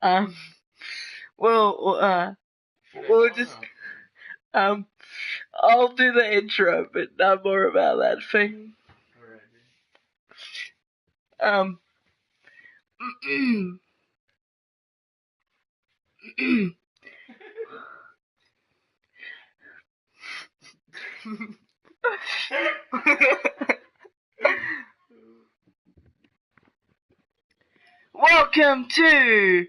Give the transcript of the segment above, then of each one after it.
Um, well, we'll just, um, I'll do the intro, but not more about that thing. Um, welcome to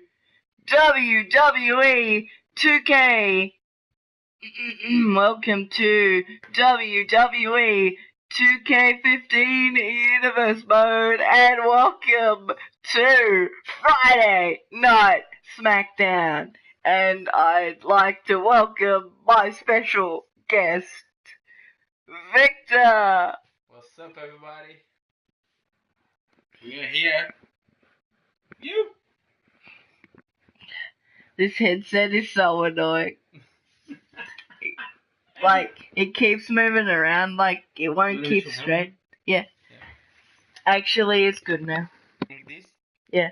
WWE 2K. Welcome to WWE 2K15 Universe Mode, and welcome to Friday Night Smackdown. And I'd like to welcome my special guest, Victor. What's up, everybody? We're here. You? This headset is so annoying. Like, it keeps moving around, like, it won't keep straight. Yeah. Actually, it's good now. Like this? Yeah.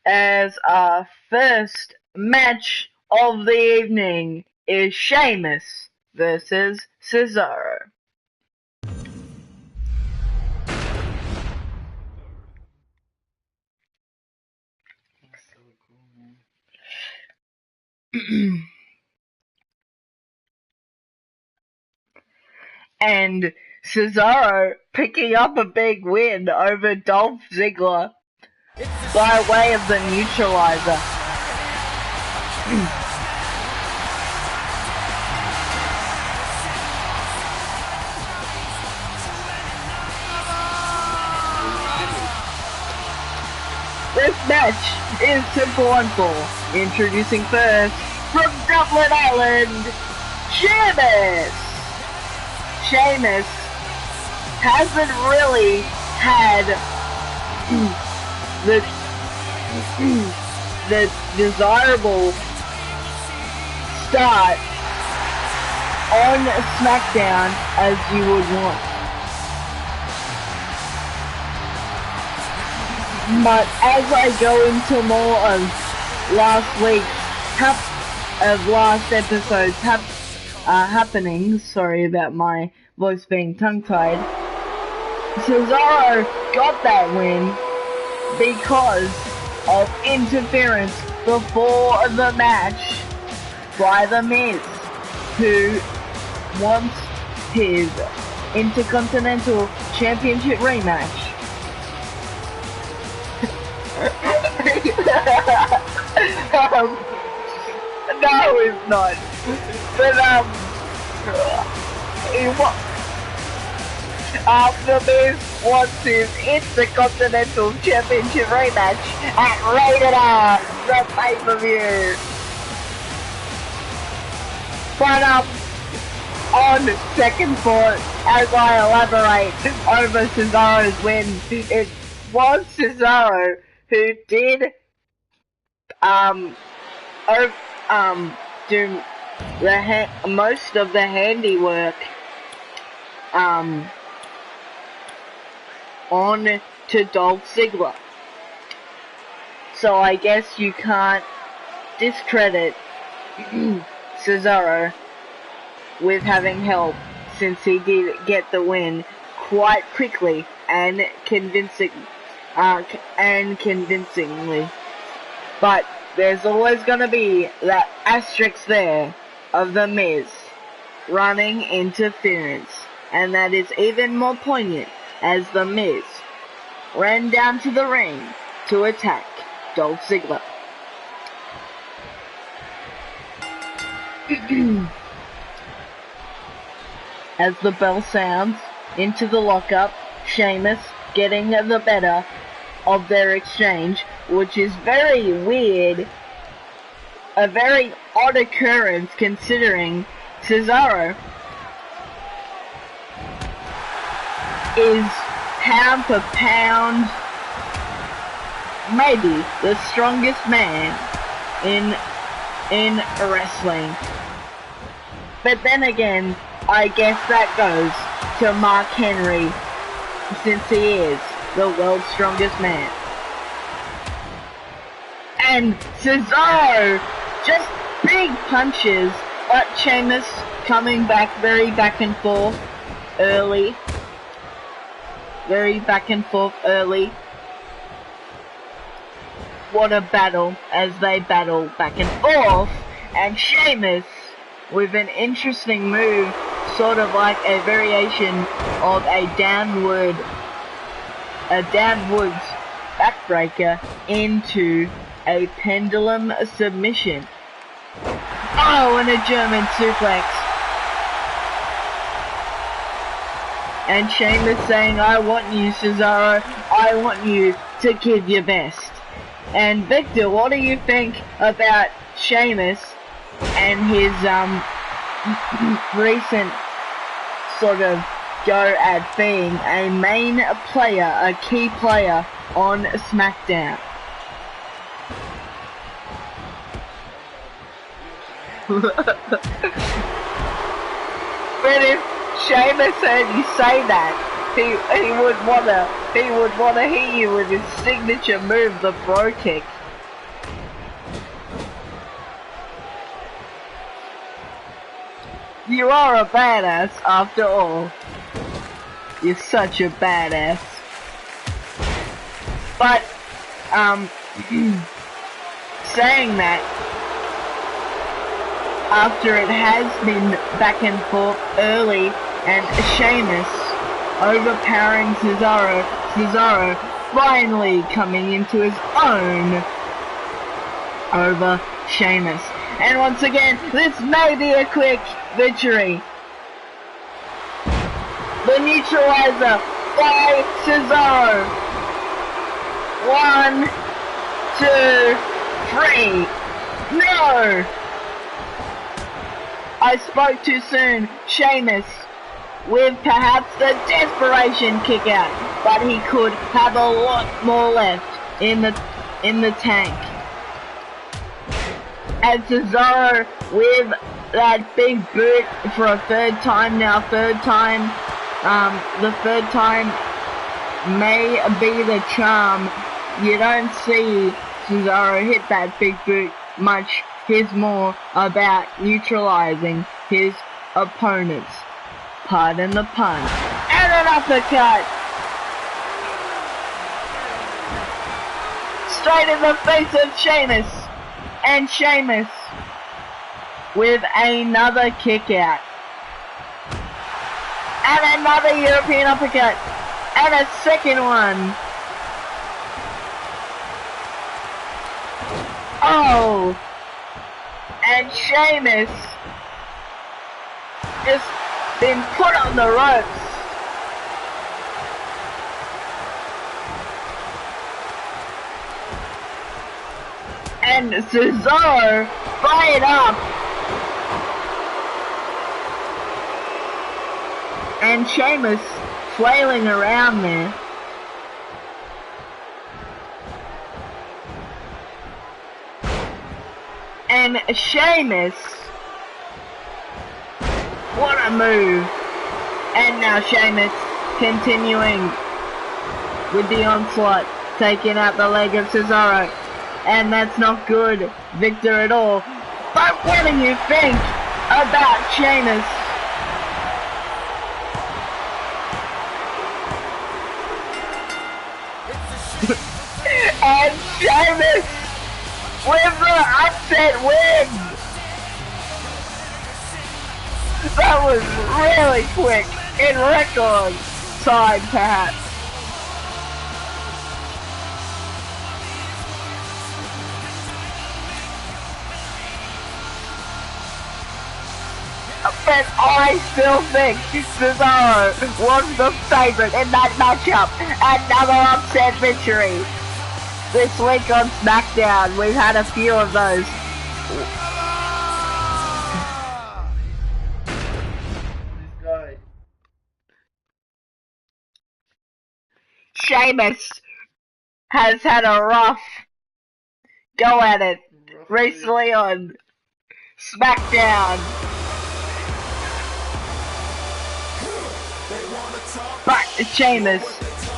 As our first match of the evening is Sheamus versus Cesaro. That's so cool, man. And Cesaro picking up a big win over Dolph Ziggler by way of the neutralizer. This match is simple and full. Introducing first, from Dublin, Ireland, Sheamus. Sheamus hasn't really had the desirable start on Smackdown as you would want. But as I go into more of last episode's happenings, sorry about my voice being tongue-tied, Cesaro got that win because of interference before the match by The Miz, who wants his Intercontinental Championship rematch. No, it's not. But The Miz wants his Intercontinental Championship rematch at Rated R, the pay-per-view. But on second thought, as I elaborate over Cesaro's win, it was Cesaro who did do most of the handiwork on to Dolph Ziggler. So I guess you can't discredit Cesaro with having help, since he did get the win quite quickly and convincingly. But there's always gonna be that asterisk there of The Miz running interference, and that is even more poignant as The Miz ran down to the ring to attack Dolph Ziggler. As the bell sounds, into the lockup, Sheamus getting the better of their exchange, which is very weird, a very odd occurrence considering Cesaro is pound for pound maybe the strongest man in wrestling. But then again, I guess that goes to Mark Henry, since he is the world's strongest man. And Cesaro, just big punches, but Sheamus coming back very back and forth early. Very back and forth early. What a battle as they battle back and forth. And Sheamus with an interesting move, sort of like a variation of a downwards backbreaker into a pendulum submission. Oh, and a German suplex. And Sheamus saying, I want you, Cesaro. I want you to give your best. And Victor, what do you think about Sheamus and his recent sort of go at being a main player, a key player on Smackdown? But if Sheamus heard you say that, he would wanna hit you with his signature move, the bro kick. You are a badass after all. You're such a badass. But saying that, after it has been back and forth early and Sheamus overpowering Cesaro finally coming into his own over Sheamus. And once again, this may be a quick victory. The neutralizer by Cesaro. 1, 2, 3. No! I spoke too soon. Sheamus with perhaps the desperation kick out, but he could have a lot more left in the tank. And Cesaro with that big boot for a third time now. The third time may be the charm. You don't see Cesaro hit that big boot much. He's more about neutralizing his opponents. Pardon the pun. And an uppercut! Straight in the face of Sheamus. And Sheamus with another kick out. And another European uppercut. And a second one. Oh! And Sheamus just been put on the ropes. And Cesaro fired up. And Sheamus flailing around there. And Sheamus, what a move. And now Sheamus continuing with the onslaught, taking out the leg of Cesaro. And that's not good, Victor, at all. But what do you think about Sheamus? And Sheamus with the upset win! That was really quick, in record time perhaps. But I still think Cesaro was the favorite in that matchup. Another upset victory. This week on Smackdown, we've had a few of those. Sheamus has had a rough go at it recently on Smackdown. But Sheamus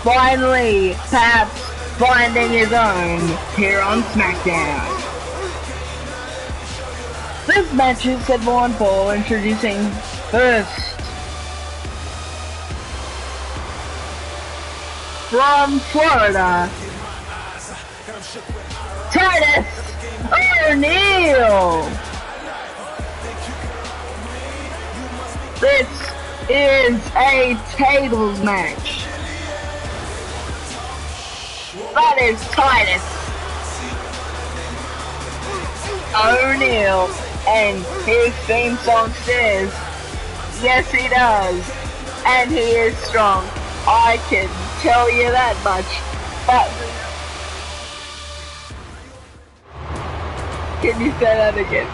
finally perhaps finding his own here on Smackdown. This match is set one for introducing first from Florida, Titus O'Neil. This is a tables match. That is Titus O'Neil, and his theme song says, yes he does, and he is strong. I can tell you that much. But can you say that again?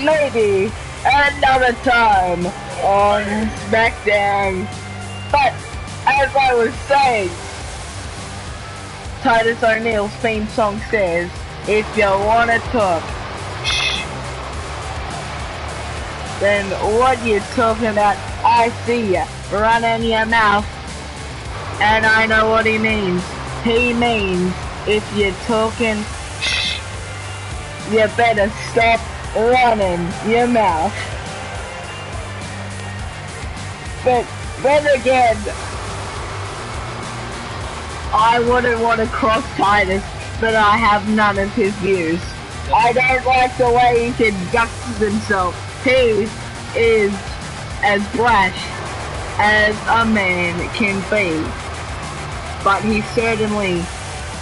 Maybe another time on Smackdown. But as I was saying, Titus O'Neil's theme song says, if you wanna talk, shh, then what you talking about? I see ya, running your mouth, and I know what he means. He means, if you're talking, shh, you better stop running your mouth. But then again, I wouldn't want to cross Titus, but I have none of his views. I don't like the way he conducts himself. He is as brash as a man can be, but he certainly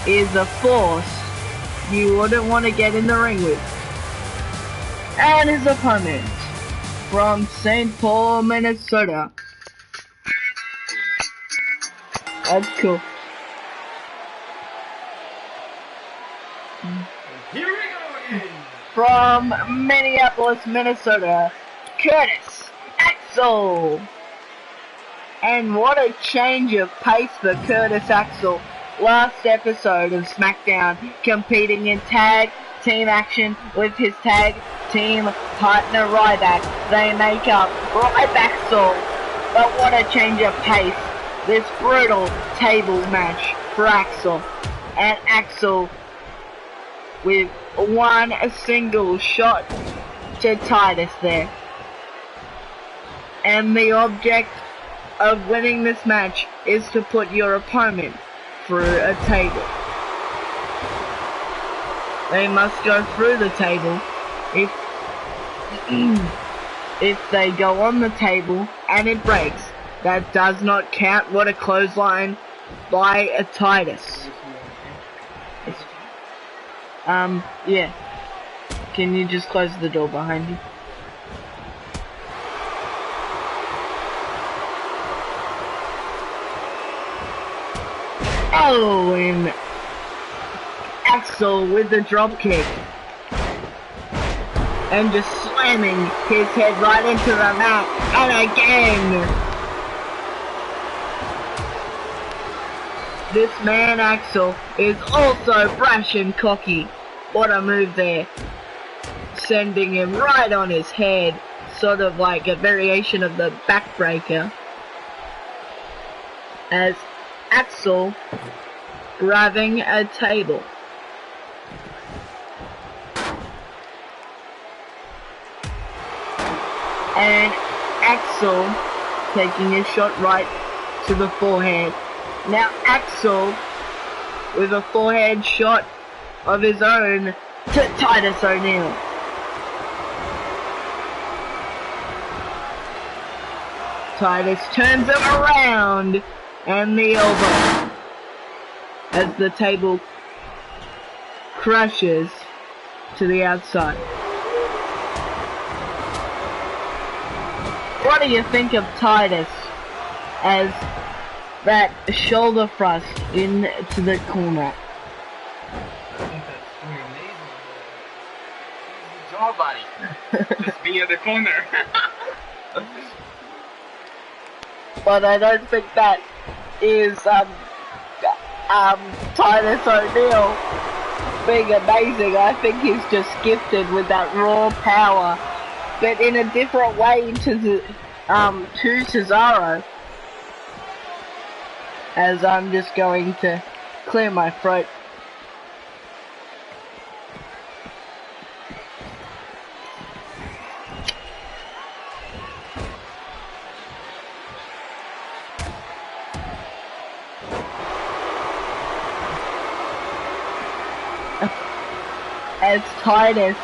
is a force you wouldn't want to get in the ring with. And his opponent from St. Paul, Minnesota. That's cool. Here we go again. From Minneapolis, Minnesota, Curtis Axel. And what a change of pace for Curtis Axel. Last episode of Smackdown, competing in tag team action with his tag team partner Ryback. They make up Rybackzol. But what a change of pace. This brutal tables match for Axel. And Axel with one single shot to Titus there. And the object of winning this match is to put your opponent through a table. They must go through the table. If they go on the table and it breaks, that does not count. What a clothesline by a Titus. Yeah. Can you just close the door behind you? Oh, and Axel with the drop kick. And just slamming his head right into the mat. And again. This man Axel is also brash and cocky. What a move there. Sending him right on his head. Sort of like a variation of the backbreaker. As Axel grabbing a table. And Axel taking a shot right to the forehead. Now Axel with a forehead shot of his own to Titus O'Neil. Titus turns him around and the elbow as the table crashes to the outside. What do you think of Titus as that shoulder thrust into the corner? I think that's pretty amazing. Good job, buddy. Just be at the corner. But I don't think that is Titus O'Neil. being amazing. I think he's just gifted with that raw power, but in a different way to Cesaro. As I'm just going to clear my throat. As Titus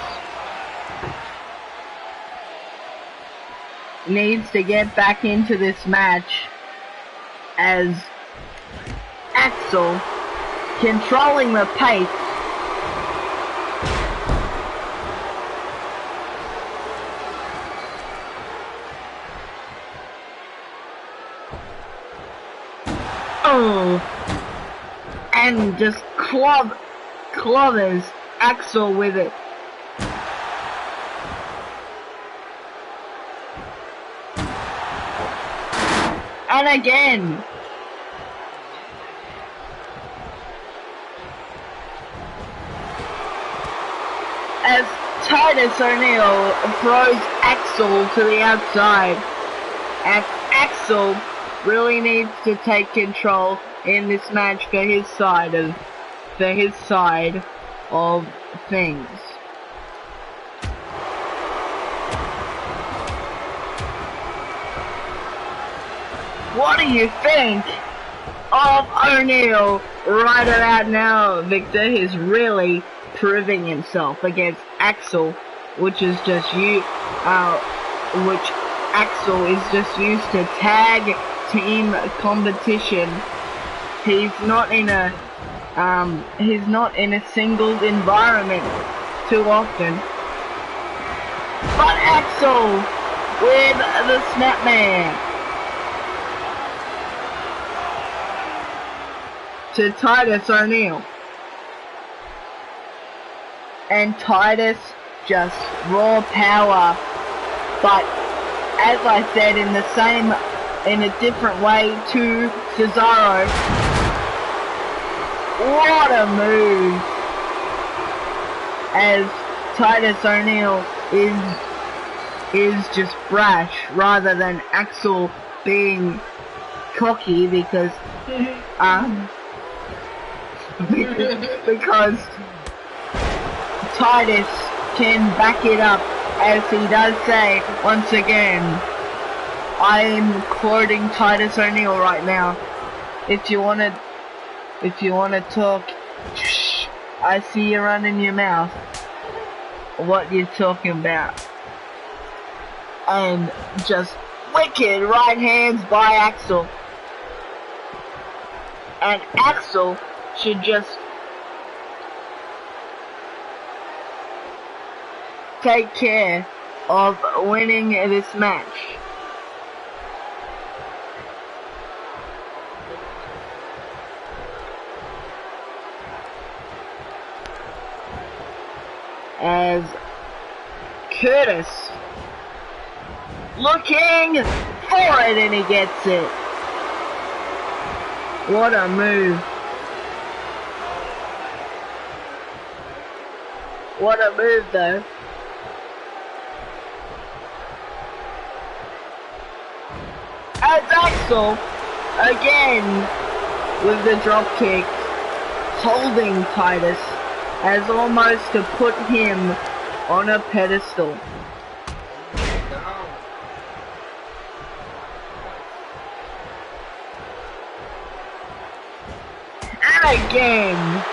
needs to get back into this match, as Axel controlling the pace. Oh, and just clobbers Axel with it. And again. As Titus O'Neil throws Axel to the outside. And Axel really needs to take control in this match for his side of things. What do you think of O'Neil right about now? Victor is really proving himself against Axel, which is just Axel is just used to tag team competition. He's not in a singles environment too often. But Axel with the Snapman to Titus O'Neil. And Titus just raw power, but as I said, in a different way to Cesaro. What a move! As Titus O'Neil is just brash rather than Axel being cocky because because Titus can back it up, as he does say once again. I'm quoting Titus O'Neil right now. If you wanna talk, I see you running your mouth. What you talking about? And just wicked right hands by Axel. And Axel should just take care of winning this match. As Curtis looking for it, and he gets it. What a move. What a move though. As Axel again with the drop kick, holding Titus as almost to put him on a pedestal. And again.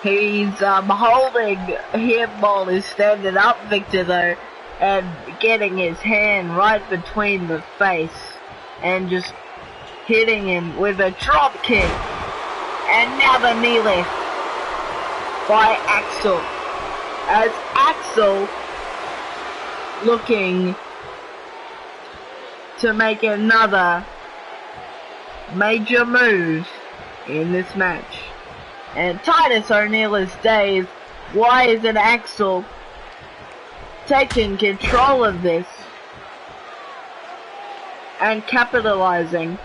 He's holding him while he's standing up, Victor, though, and getting his hand right between the face and just hitting him with a drop kick. And now the knee lift by Axel. As Axel looking to make another major move in this match. And Titus O'Neil is dazed. Why isn't Axel taking control of this? and capitalizing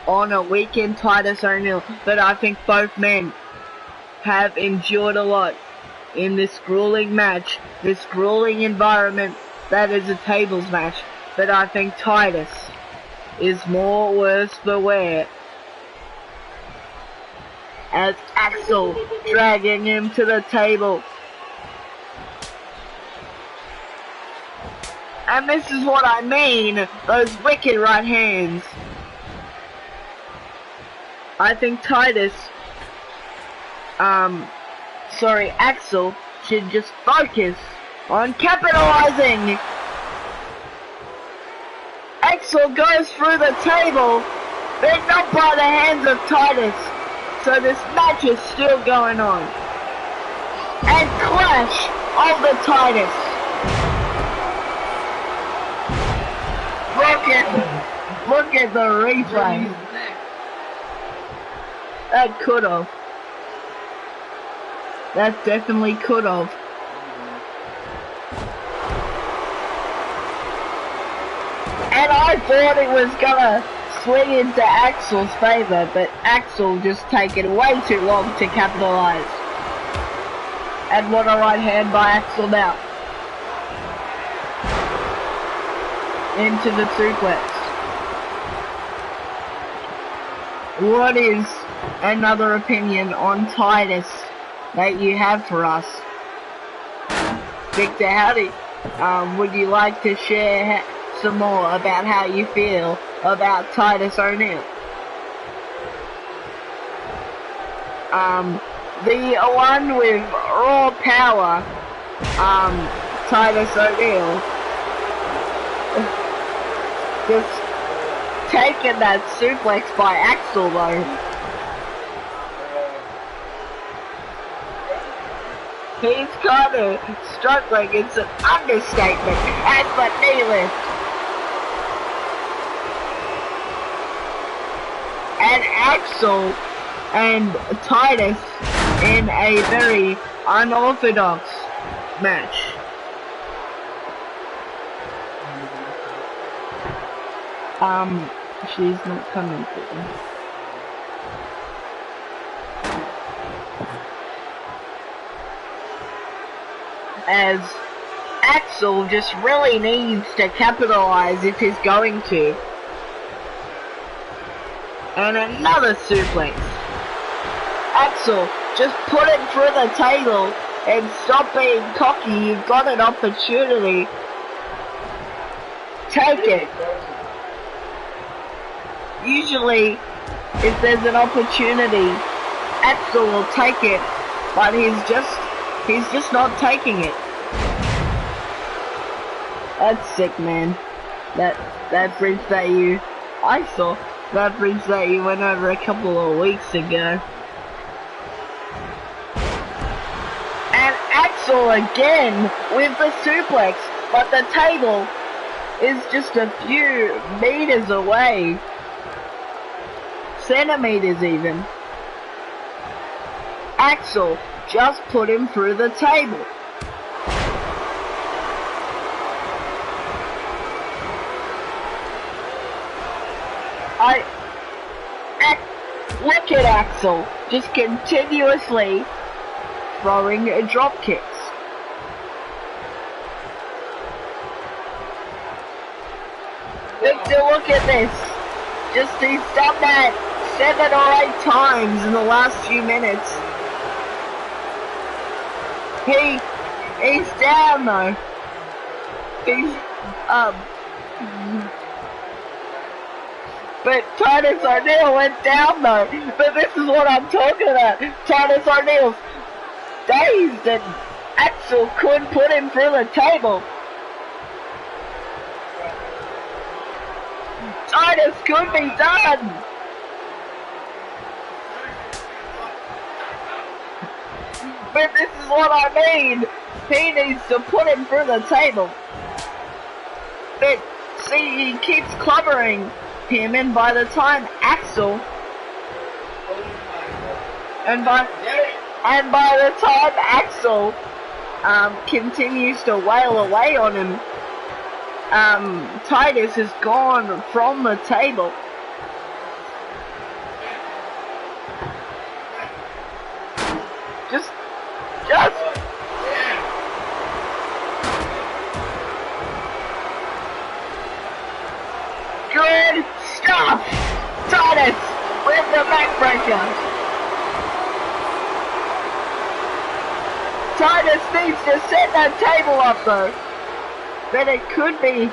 on a weakened Titus O'Neil. But I think both men have endured a lot in this grueling match, this grueling environment that is a tables match. But I think Titus is more worse for wear, as Axel dragging him to the table. And this is what I mean, those wicked right hands. I think Axel should just focus on capitalizing. Axel goes through the table, but not by the hands of Titus. So this match is still going on. And clash of the Titus. Look at the replay. That could have. That definitely could have. And I thought it was gonna swing into Axel's favor, but Axel just taken way too long to capitalize. And what a right hand by Axel now. Into the suplex. What is another opinion on Titus that you have for us? Victor, howdy. Would you like to share some more about how you feel about Titus O'Neil? The one with raw power, Titus O'Neil, just taking that suplex by Axel though. He's kind of struggling, it's an understatement, as the knee lift. And Axel and Titus in a very unorthodox match. She's not coming to me. As Axel just really needs to capitalize if he's going to. And another suplex. Axel, just put it through the table and stop being cocky. You've got an opportunity. Take it. Usually, if there's an opportunity, Axel will take it, but he's just not taking it. That's sick, man. That bridge that you, I saw, that bridge that you went over a couple of weeks ago. And Axel again with the suplex, but the table is just a few meters away. Centimeters even. Axel just put him through the table. Look at Axel, just continuously throwing drop kicks. Victor, look at this. Just he's done that 7 or 8 times in the last few minutes. He's down though. But Titus O'Neil went down though. But this is what I'm talking about. Titus O'Neil's dazed and Axel couldn't put him through the table. Titus could be done. But this is what I mean. He needs to put him through the table. But see, he keeps clobbering him, and by the time Axel, and by the time Axel continues to wail away on him, Titus is gone from the table. Just. Good stuff! Titus with the backbreaker. Titus needs to set that table up though. But it could be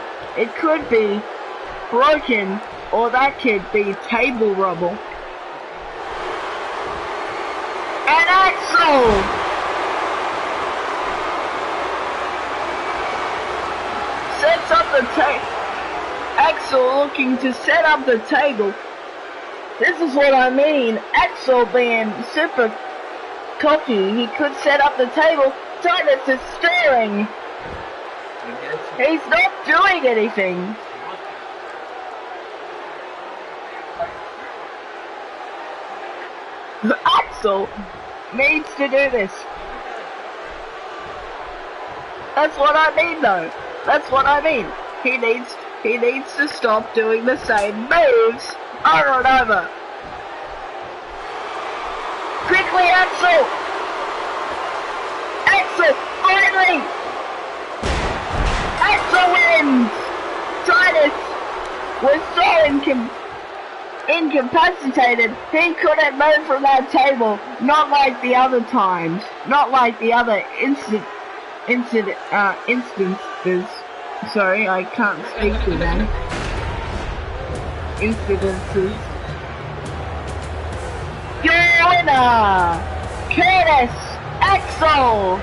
broken, or that could be table rubble. And Axel! Sets up the table. Axel looking to set up the table. This is what I mean. Axel being super cocky. He could set up the table. Titus is staring. He's not doing anything. Axel needs to do this. That's what I mean though. That's what I mean. He needs to stop doing the same moves over and over. Quickly, Axel! Axel, finally! Axel wins! Titus was so incapacitated, he couldn't move from that table, not like the other times, not like the other instances. Sorry, I can't speak today. Incidences. Your winner, Curtis Axel.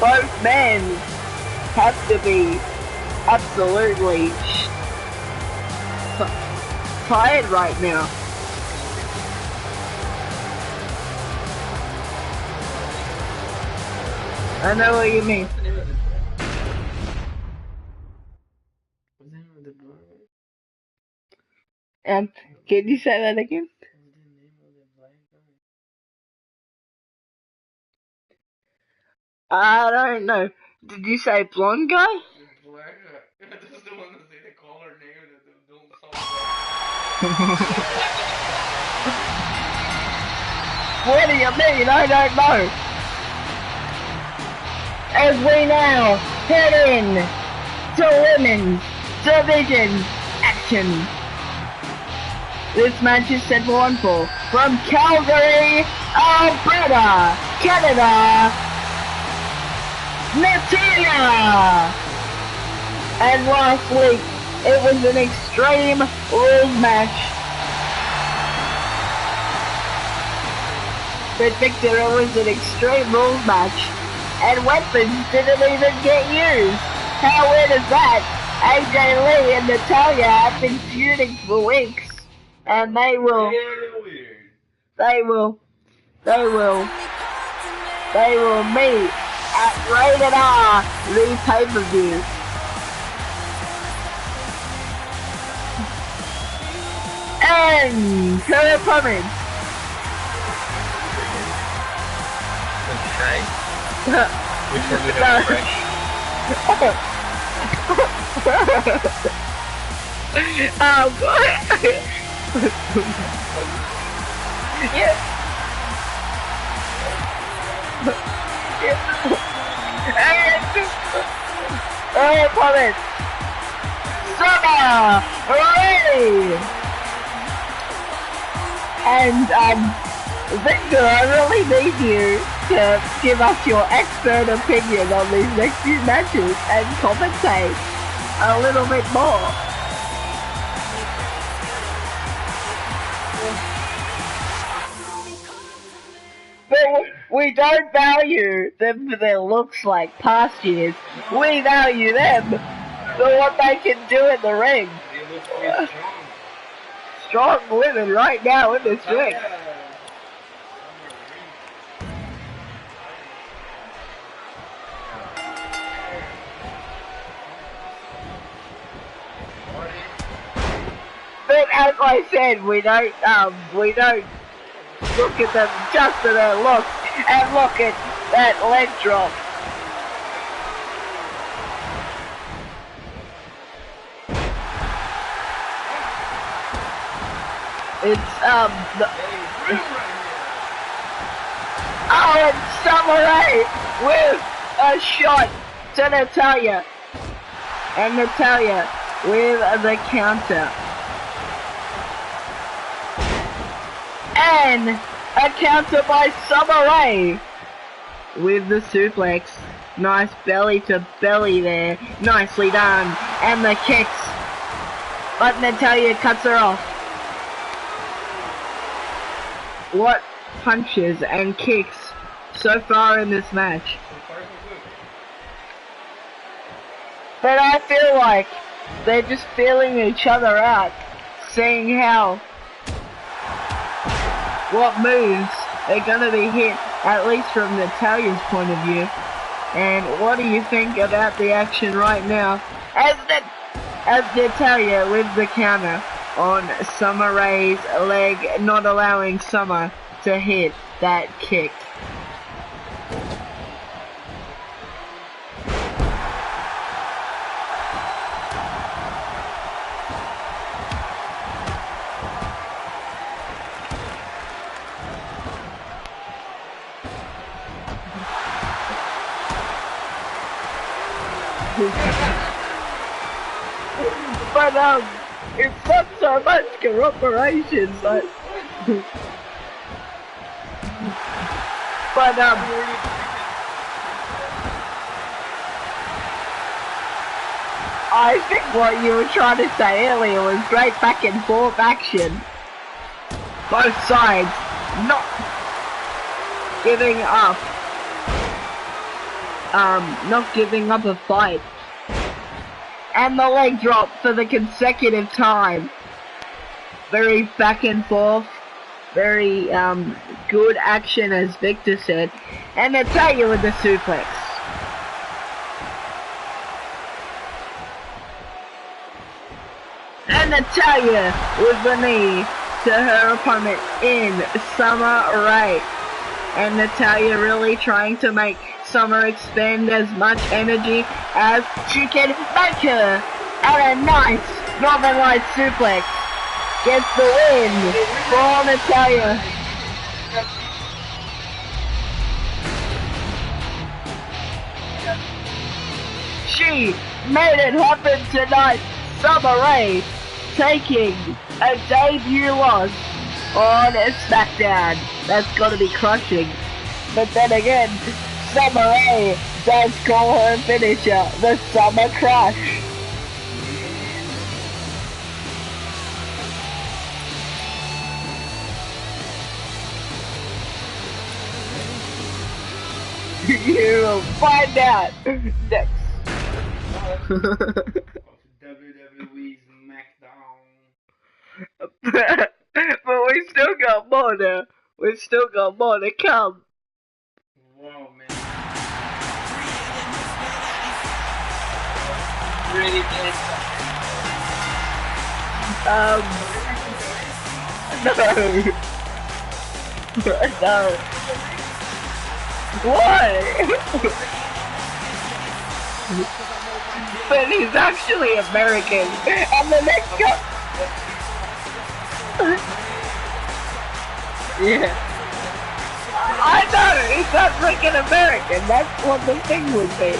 Both men have to be absolutely tired right now. I know what you mean. Can you say that again? I don't know. Did you say blonde guy? That's the one that they call her name and they don't solve What do you mean? I don't know. As we now head in to women's division action. This match is set for one fall from Calgary, Alberta, Canada, Natalia. And last week it was an Extreme Rules match. But Victor, it was an Extreme Rules match. And weapons didn't even get used. How weird is that? AJ Lee and Natalia have been feuding for weeks. And they will meet at Rated R, the pay-per-view. And her opponent. Okay. Which one would have fresh? Oh god. Yeah. And opponent. Summer Rae. And Victor, I really need you to give us your expert opinion on these next few matches and commentate a little bit more. But we don't value them for their looks like past years. We value them for what they can do in the ring. Strong women right now in this ring. But as I said, we don't look at them just for their look, and look at that leg drop. It's the Hey, room right oh, it's Samurai with a shot to Natalia, and Natalia with the counter, and a counter by Samurai with the suplex. Nice belly to belly there, nicely done, and the kicks, but Natalia cuts her off. What punches and kicks so far in this match. But I feel like they're just feeling each other out, seeing what moves they're gonna be hit, at least from Natalia's point of view. And what do you think about the action right now as Natalia with the counter on Summer Rae's leg, not allowing Summer to hit that kick. But it's not so much cooperation, but I think what you were trying to say earlier was great back and forth action. Both sides not giving up. Not giving up a fight. And the leg drop for the consecutive time. Very back and forth. Very, good action, as Victor said. And Natalia with the suplex. And Natalia with the knee to her opponent in Summer Rae. And Natalia really trying to make Summer expend as much energy as she can make her. And a nice Northern Lights suplex gets the win for Natalia. She made it happen tonight. Summer Rae taking a debut loss on Smackdown. That's gotta be crushing. But then again, Summer Rae does call her finisher the Summer Crush. You will find out next. WWE Smackdown. But we still got more now. We've still got more to come. Whoa, man. Really good. No. No. Why? But he's actually American. And the next guy. Yeah. I know, he's not freaking American. That's what the thing would be.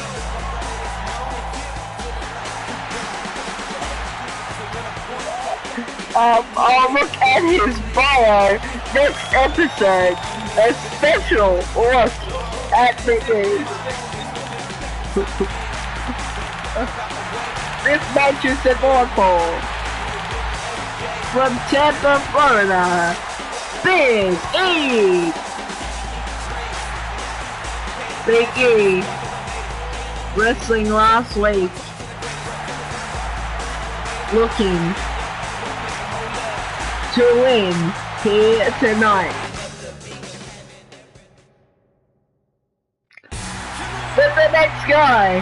I'll look at his bio next episode. A special look at the game. This match is at Liverpool. From Tampa, Florida, Big E. Big E wrestling last week, looking to win here tonight. But the next guy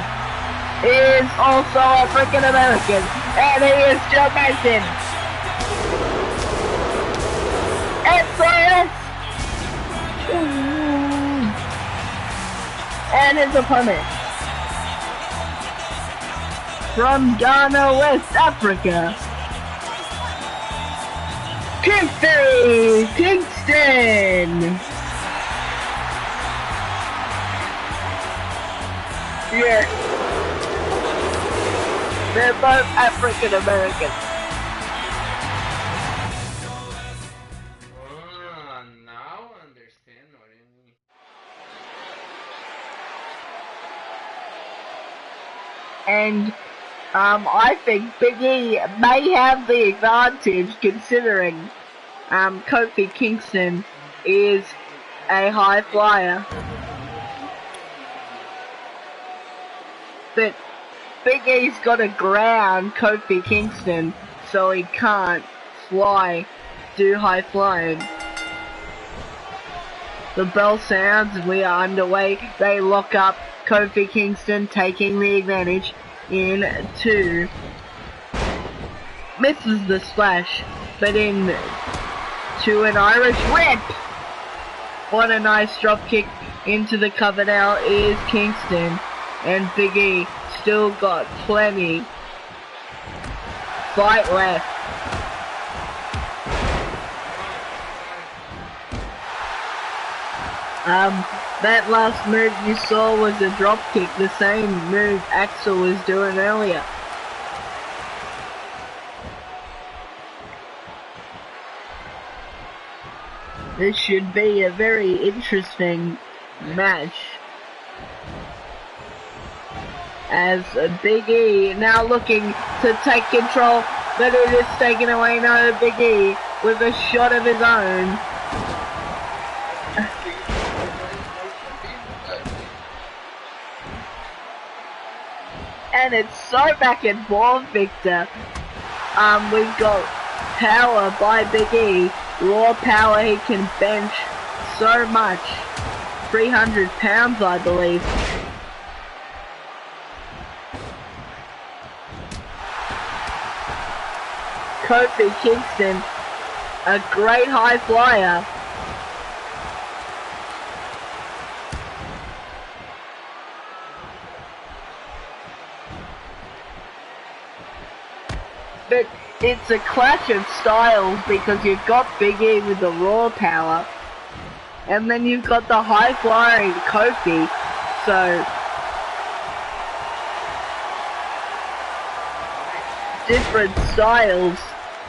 is also African American, and he is Joe Mason. And his opponent from Ghana, West Africa, Kingston! Yeah. They're both African American. Now I understand what you mean. And I think Big E may have the advantage considering Kofi Kingston is a high flyer. But Big E's got to ground Kofi Kingston so he can't do high flying. The bell sounds and we are underway. They lock up Kofi Kingston taking the advantage in 2. Misses the splash, but in 2 an Irish whip. What a nice drop kick into the cover now is Kingston. And Big E still got plenty fight left. That last move you saw was a drop kick, the same move Axel was doing earlier. This should be a very interesting match. As Big E now looking to take control, but it is taken away now. Big E with a shot of his own. And it's so back and forth, Victor. We've got power by Big E, raw power. He can bench so much, 300 pounds I believe. Kofi Kingston, a great high flyer. But it's a clash of styles because you've got Big E with the raw power, and then you've got the high flying Kofi, so different styles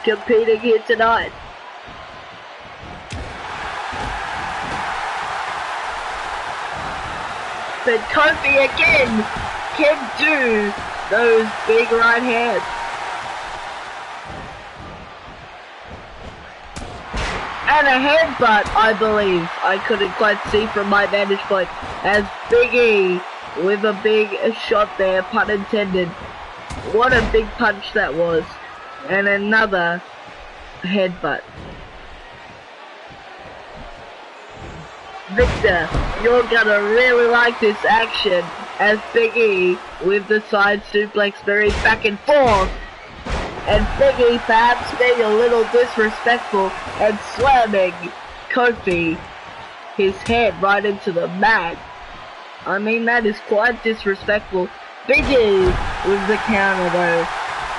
competing here tonight. But Kofi again can do those big right hands. And a headbutt, I believe. I couldn't quite see from my vantage point. As Big E with a big shot there, pun intended. What a big punch that was. And another headbutt. Victor, you're gonna really like this action as Big E with the side suplex very back and forth. And Big E perhaps being a little disrespectful and slamming Kofi, his head right into the mat. I mean, that is quite disrespectful. Big E with the counter though,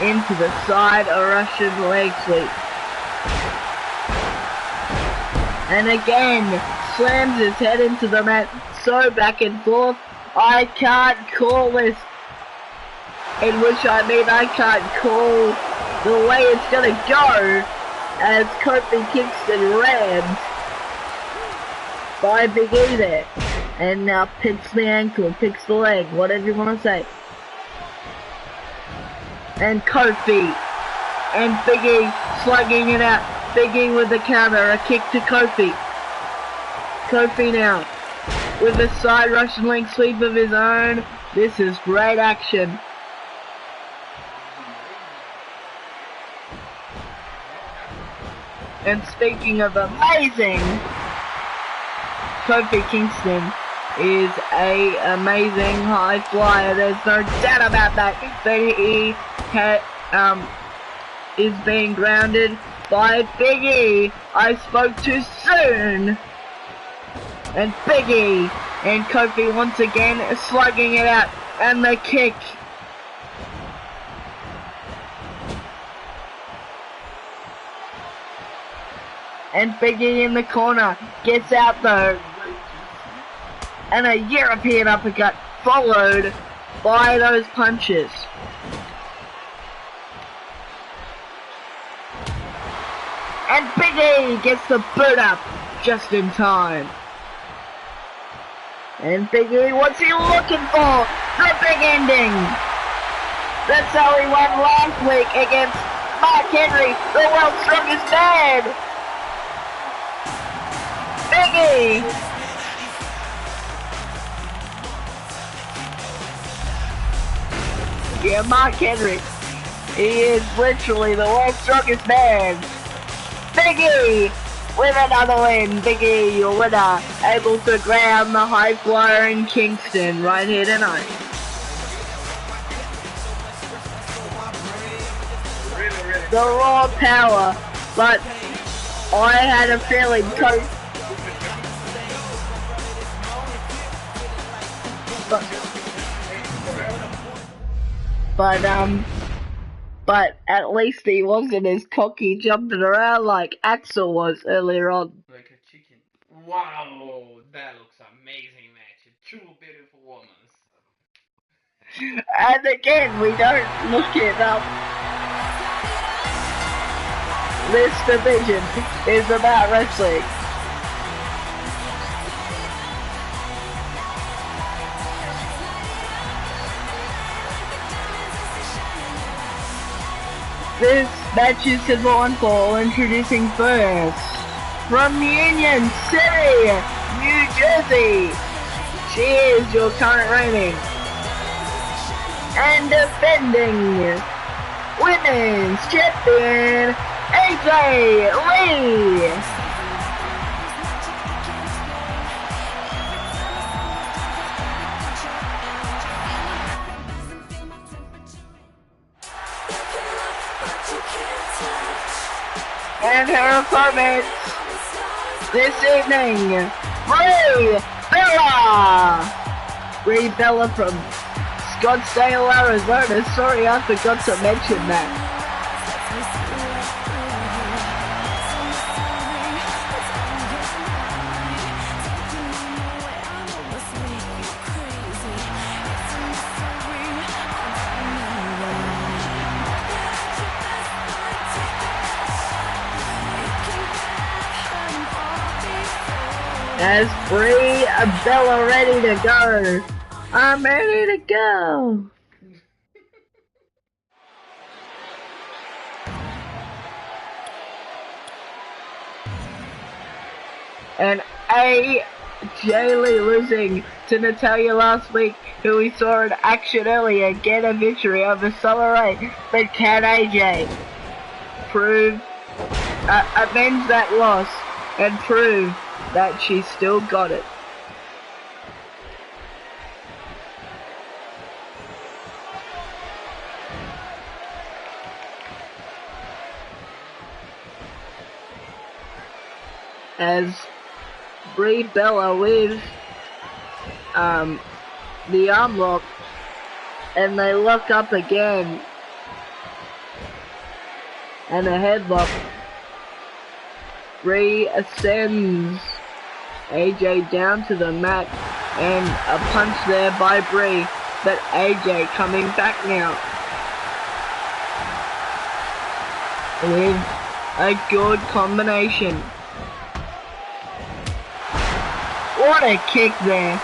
into the side, a Russian leg sweep. And again, slams his head into the mat, so back and forth. I can't call this, in which I mean I can't call the way it's gonna go, as Kofi Kingston rams by Big E there. And now picks the ankle, picks the leg, whatever you want to say. And Kofi and Big E slugging it out. Big E with the counter, a kick to Kofi. Kofi now with a side Russian leg sweep of his own. This is great action. And speaking of amazing, Kofi Kingston is a amazing high flyer. There's no doubt about that. But he is being grounded by Big E. I spoke too soon. And Big E and Kofi once again slugging it out. And the kick. And Big E in the corner gets out though. And a European uppercut followed by those punches. And Big E gets the boot up just in time. And Big E, what's he looking for? The big ending. That's how he won last week against Mark Henry, the world's strongest man. Big E. Yeah, Mark Henry. He is literally the world's strongest man. Big E with another win. Big E, your winner, able to ground the high flyer in Kingston right here tonight. The raw power, but I had a feeling but at least he wasn't as cocky jumping around like Axel was earlier on. Like a chicken. Wow, that looks amazing match. Two beautiful women. And again, we don't look it up. This division is about wrestling. This match is scheduled for introducing first from Union City, New Jersey. She is your current reigning and defending women's champion, AJ Lee. And her opponent this evening, Brie Bella. Brie Bella from Scottsdale, Arizona. Sorry, I forgot to mention that. As Brie Bella ready to go. I'm ready to go. And AJ Lee losing to Natalya last week, who we saw in action earlier, get a victory over Summer Rae. But can AJ avenge that loss and prove that she still got it? As Brie Bella with the arm lock, and they lock up again, and a headlock. Brie ascends AJ down to the mat, and a punch there by Brie, but AJ coming back now with a good combination. What a kick there.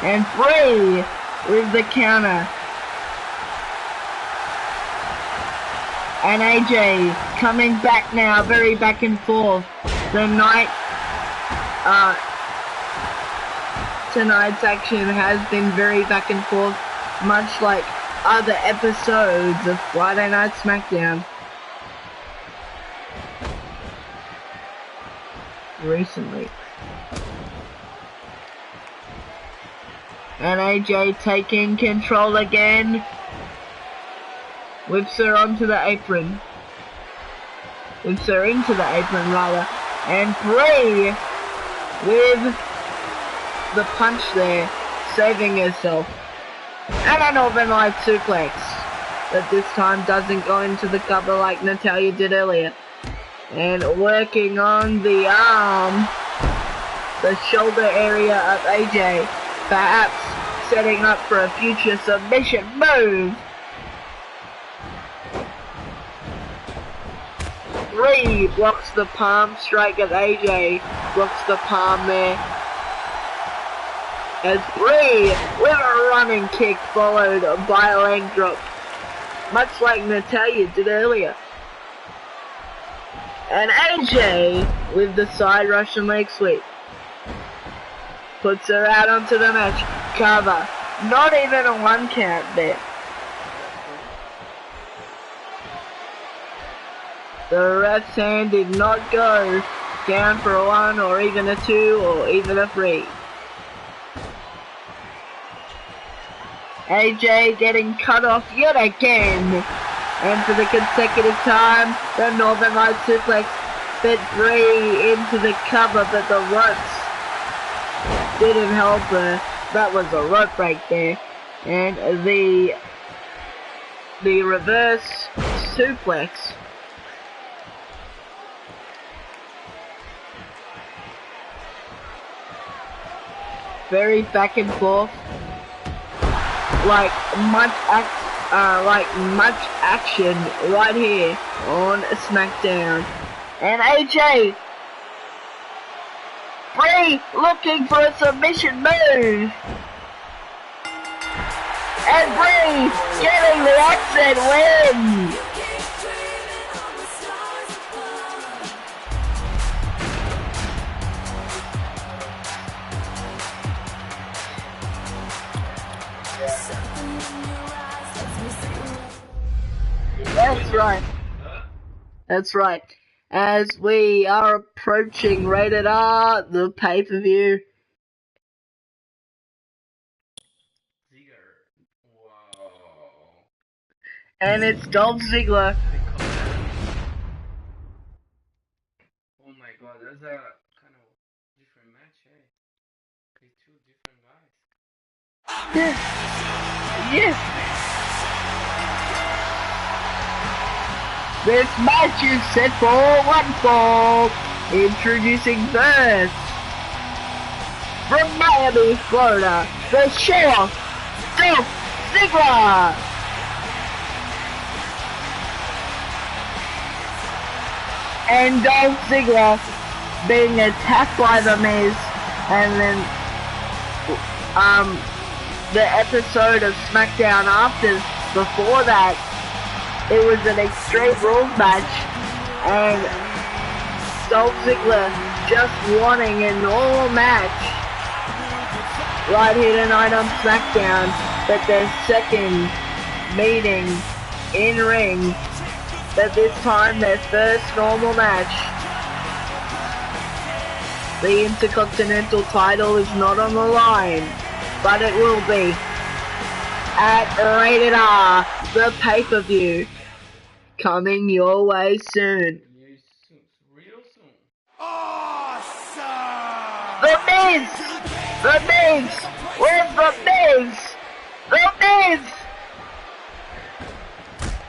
And Brie with the counter. And AJ coming back now, very back and forth. Tonight's action has been very back and forth, much like other episodes of Friday Night Smackdown recently. And AJ taking control again. Whips her onto the apron. Whips her into the apron rather. And Brie with the punch there, saving herself. And a Northern Light suplex, but this time doesn't go into the cover like Natalya did earlier. And working on the arm, the shoulder area of AJ, perhaps setting up for a future submission move. Bree blocks the palm strike of AJ, blocks the palm there. As Bree with a running kick followed by a leg drop, much like Natalya did earlier. And AJ with the side Russian leg sweep. Puts her out onto the match. Cover. Not even a 1 count there. The ref's hand did not go down for a 1 or even a 2 or even a 3. AJ getting cut off yet again. And for the consecutive time, the Northern Light suplex fit Bree into the cover, but the ropes didn't help her. That was a rope break there. And the reverse suplex. Very back and forth. Like much action right here on Smackdown. And AJ Bree looking for a submission move. And Bree getting the upset win. That's right. That's right. As we are approaching Rated R, the pay-per-view. Wow. And it's Dolph Ziggler. Oh my god, that's a kind of different match, eh? Okay, 2 different guys. Yes. Yes. This match is set for 1 fall. Introducing first, from Miami, Florida, the Sheriff, Dolph Ziggler. And Dolph Ziggler being attacked by the Miz, and then the episode of Smackdown before that, it was an Extreme Rules match, and Dolph Ziggler just wanting a normal match right here tonight on Smackdown, but their second meeting in ring, but this time their first normal match. The Intercontinental title is not on the line, but it will be at Rated R, the pay-per-view, coming your way soon. Real soon. Awesome! The Miz! The Miz! Where's the Miz? The Miz!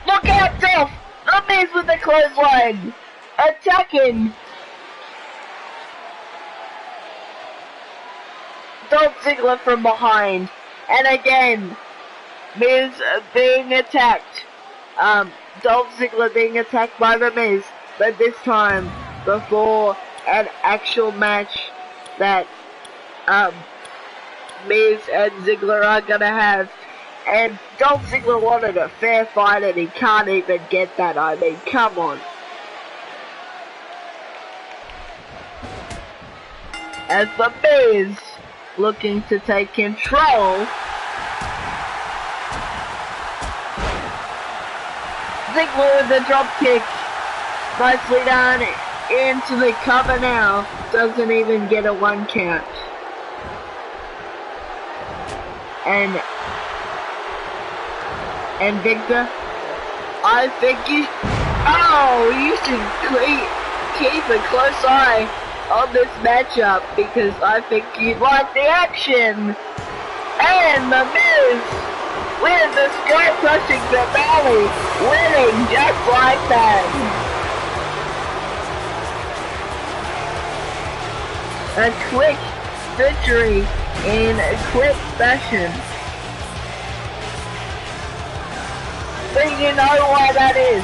Look out, Dolph! The Miz with the clothesline! Attacking! Dolph Ziggler from behind. And again, Miz being attacked. Dolph Ziggler being attacked by the Miz. But this time, before an actual match that Miz and Ziggler are gonna have. And Dolph Ziggler wanted a fair fight and he can't even get that. I mean, come on. As the Miz looking to take control. Ziggler with the drop kick. Nicely done. Into the cover now. Doesn't even get a 1 count. And Victor, I think you should keep a close eye on this matchup because I think you'd like the action. And The Miz with the sky-crushing finale, winning just like that. A quick victory in a quick fashion. But you know why that is?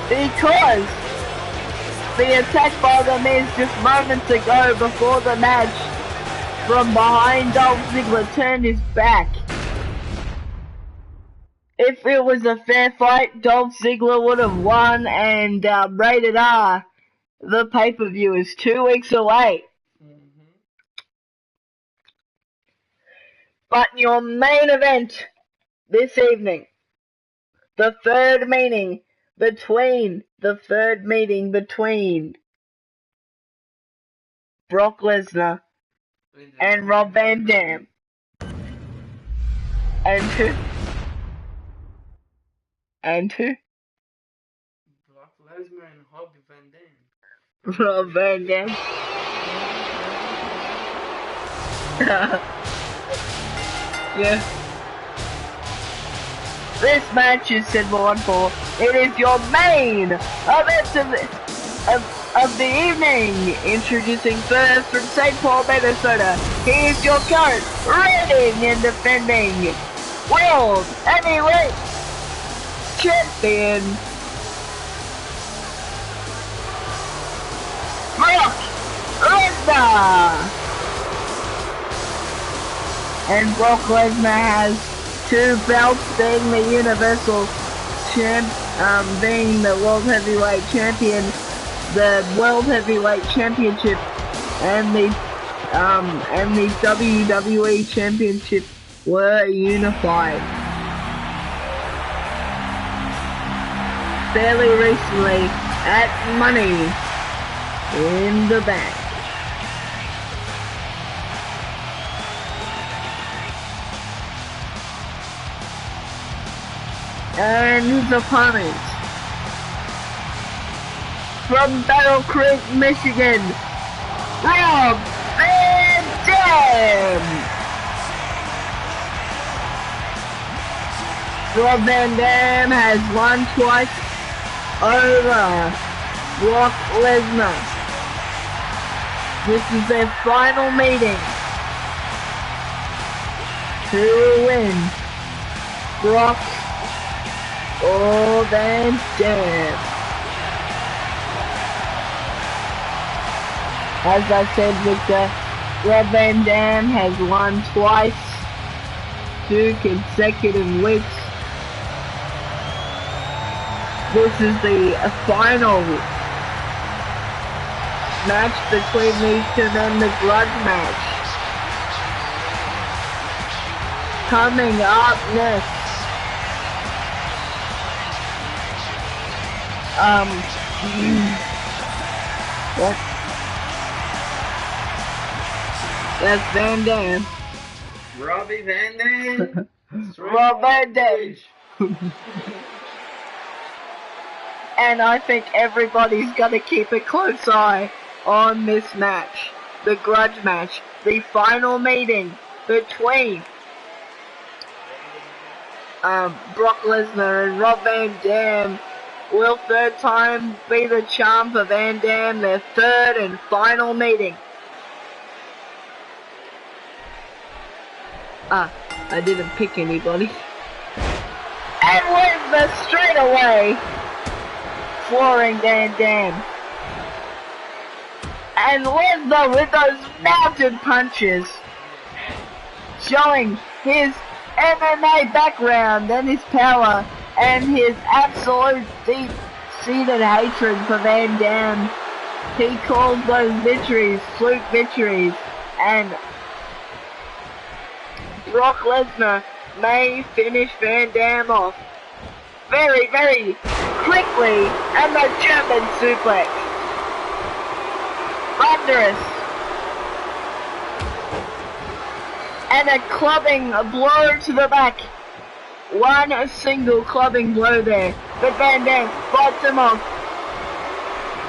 Because the attack by The Miz just moments ago before the match from behind Dolph Ziggler turned his back. If it was a fair fight, Dolph Ziggler would have won, and Rated R, the pay-per-view, is 2 weeks away. But your main event this evening, the third meeting between Brock Lesnar and Rob Van Dam. And who? Brock Lesnar and Rob Van Dam. Rob Van Dam. Yeah. This match is Sid 1-4. It is your main event of the evening. Introducing first from St. Paul, Minnesota. He is your current reigning and defending World Heavyweight Champion, Brock Lesnar. And Brock Lesnar has 2 belts, being the Universal Champ, being the World Heavyweight Champion, the World Heavyweight Championship, and the WWE Championship were unified fairly recently at Money in the Bank. And his opponent from Battle Creek, Michigan, Rob Van Dam. Rob Van Dam has won twice over Brock Lesnar. This is their final meeting to win Brock Van Dam. As I said, Victor, Rob Van Dam has won twice, 2 consecutive weeks. This is the final match between these 2 men, the grudge match. Coming up next. What? That's Van Dam. Robbie Van Dam. Rob Van Dam. And I think everybody's gonna keep a close eye on this match. The grudge match. The final meeting between Brock Lesnar and Rob Van Dam. Will third time be the charm for Van Dam? Their third and final meeting. I didn't pick anybody. And Lesnar straight away flooring Van Dam. And Lesnar with those mounted punches, showing his MMA background and his power and his absolute deep-seated hatred for Van Dam. He called those victories fluke victories, and Brock Lesnar may finish Van Dam off very, very quickly, and the German suplex. Thunderous. And a clubbing blow to the back. One single clubbing blow there. But Van Dam fights him off.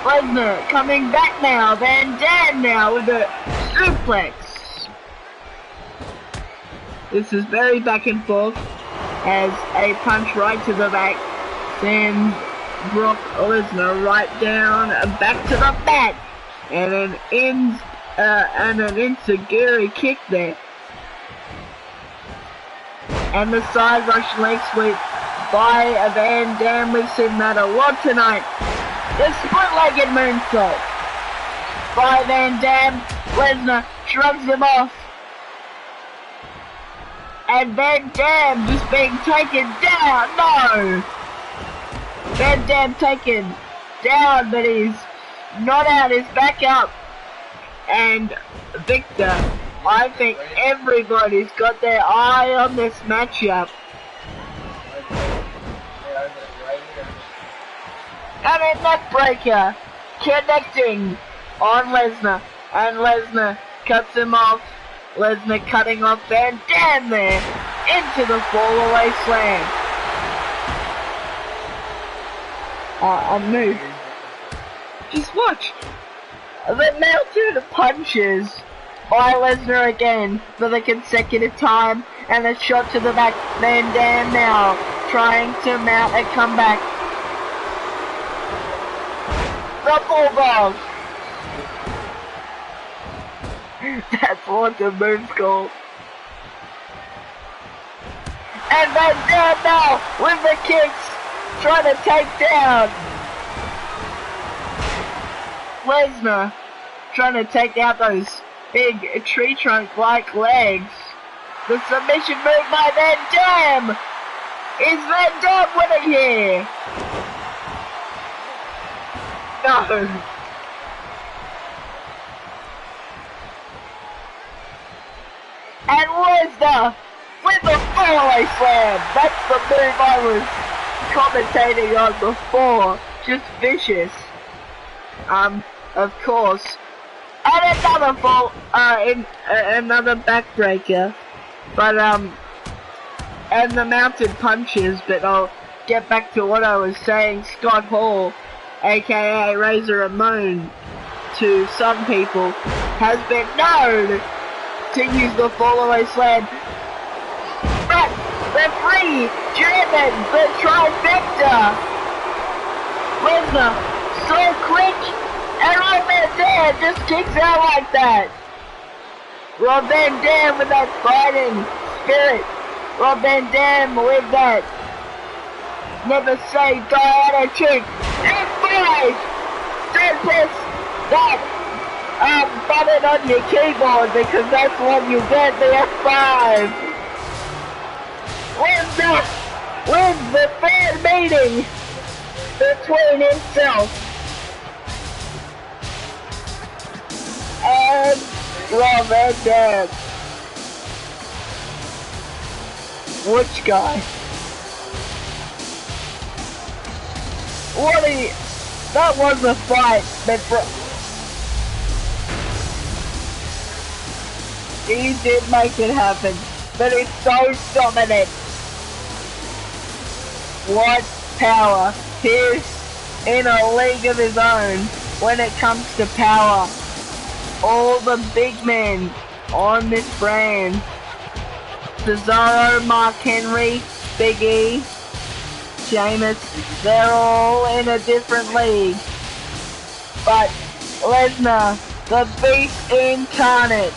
Lesnar coming back now. Van Dam now with a suplex. This is very back and forth as a punch right to the back sends Brock Lesnar right down back to the mat, and an enziguri kick there, and the side rush leg sweep by Van Dam. We've seen that a lot tonight. The split-legged moonsault by Van Dam. Lesnar shrugs him off, and Van Dam just being taken down. No! Van Dam taken down, but he's not out, he's back up. And Victor, I think everybody's got their eye on this matchup. And a neckbreaker connecting on Lesnar, and Lesnar cuts him off. Lesnar cutting off Van Dam there into the fall-away slam. A move. Just watch. The mounted punches by Lesnar again for the consecutive time, and a shot to the back. Van Dam now trying to mount a comeback. The Bulldog. That's what the move's called. And Van Dam now with the kicks, trying to take down Lesnar, trying to take out those big tree trunk like legs. The submission move by Van Dam. Is Van Dam winning here? No. And Lesnar with the fall-away slam. That's the move I was commentating on before. Just vicious. Of course. And another another backbreaker. But, and the mounted punches, but I'll get back to what I was saying. Scott Hall, aka Razor Ramon, to some people, has been known to use the fall-away slam. But the three Germans, the trifecta. Lesnar, so quick, and Rob Van Dam just kicks out like that. Rob Van Dam with that fighting spirit. Rob Van Dam with that never say die attitude. F5! Don't press that button on your keyboard, because that's what you get, the F5. Lesnar wins the fan meeting between himself and Rob Van Dam. Which guy? That was a fight, but he did make it happen, but it's so dominant. What power. He's in a league of his own when it comes to power. All the big men on this brand, Cesaro, Mark Henry, Big E, Sheamus, they're all in a different league. But Lesnar, the beast incarnate,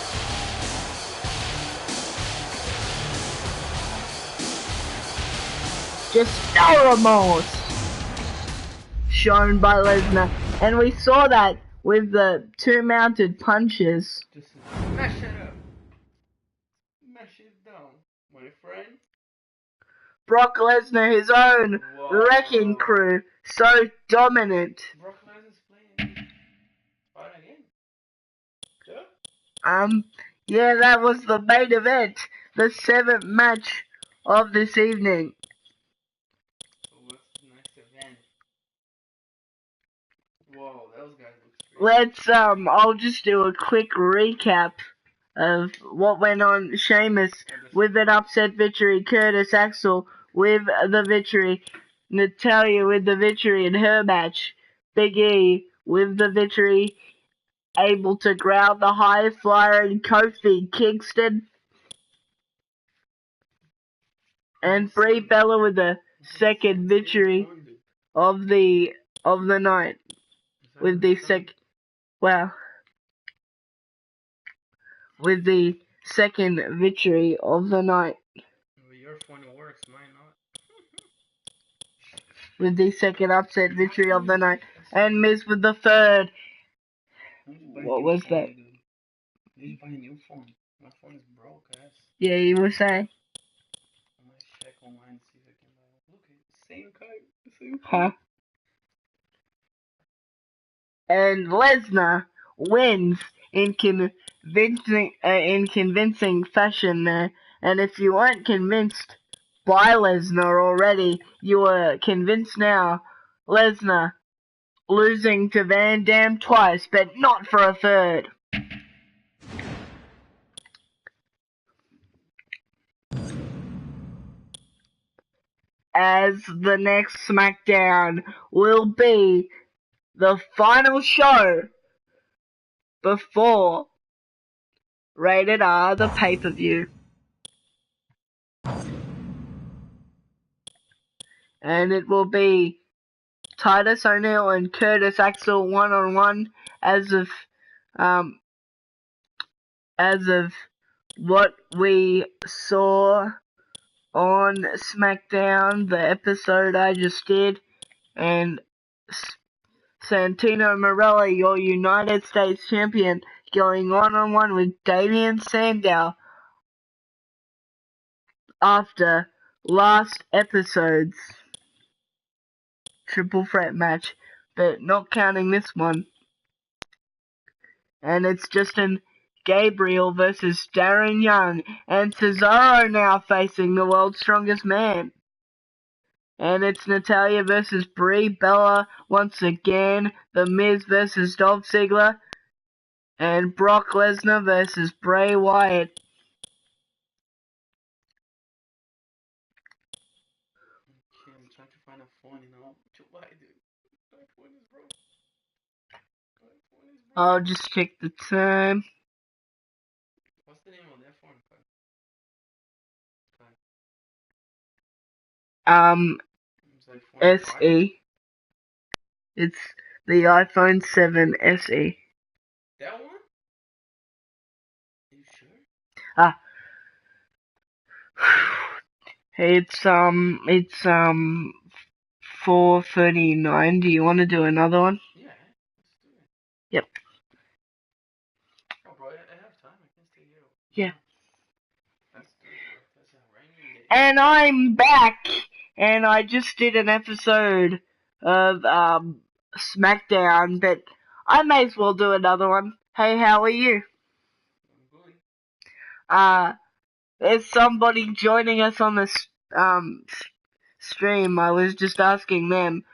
just no remorse shown by Lesnar, and we saw that with the two mounted punches. Just smash it up. Smash it down, my friend. Brock Lesnar, his own wrecking crew, so dominant. Brock Lesnar's playing fight again. Yeah, that was the main event, the 7th match of this evening. What's the next event? Whoa, those guys look great. Let's, I'll just do a quick recap of what went on. Sheamus with an upset victory, Curtis Axel with the victory, Natalya with the victory in her match, Big E with the victory, able to ground the high flyer in Kofi Kingston. And Brie Bella with the second victory of the night. With the with the second victory of the night. Your phone works, mine not. With the second upset victory of the night. And Miz with the third. What was that? I need to buy a new phone. My phone is broke, ass. Yeah, you were saying? I might check online and see if I can buy one. Look, same card. Huh? And Lesnar wins in convincing fashion there. And if you weren't convinced by Lesnar already, you are convinced now. Lesnar losing to Van Dam twice, but not for a third. As the next Smackdown will be the final show before Rated R, the pay-per-view. And it will be Titus O'Neil and Curtis Axel one-on-one as of what we saw on Smackdown, the episode I just did, and Santino Marella, your United States champion, going one-on-one with Damien Sandow after last episode's triple threat match, but not counting this one. And it's Justin Gabriel versus Darren Young, and Cesaro now facing the world's strongest man. And it's Natalya versus Brie Bella once again, The Miz versus Dolph Ziggler, and Brock Lesnar versus Bray Wyatt. Okay, I'm trying to find a phone, to buy, dude. My phone is broke. I'll just check the time. What's the name of that phone? SE. It's the iPhone 7 SE. That one? Are you sure? It's 4:39. Do you want to do another one? Yeah, let's do it. Yep. Oh, bro, I have time. I can stay here. Yeah. Let's do it, bro. That's a rainy day. And I'm back, and I just did an episode of Smackdown, but I may as well do another one. Hey, how are you? I'm good. There's somebody joining us on the stream. I was just asking them,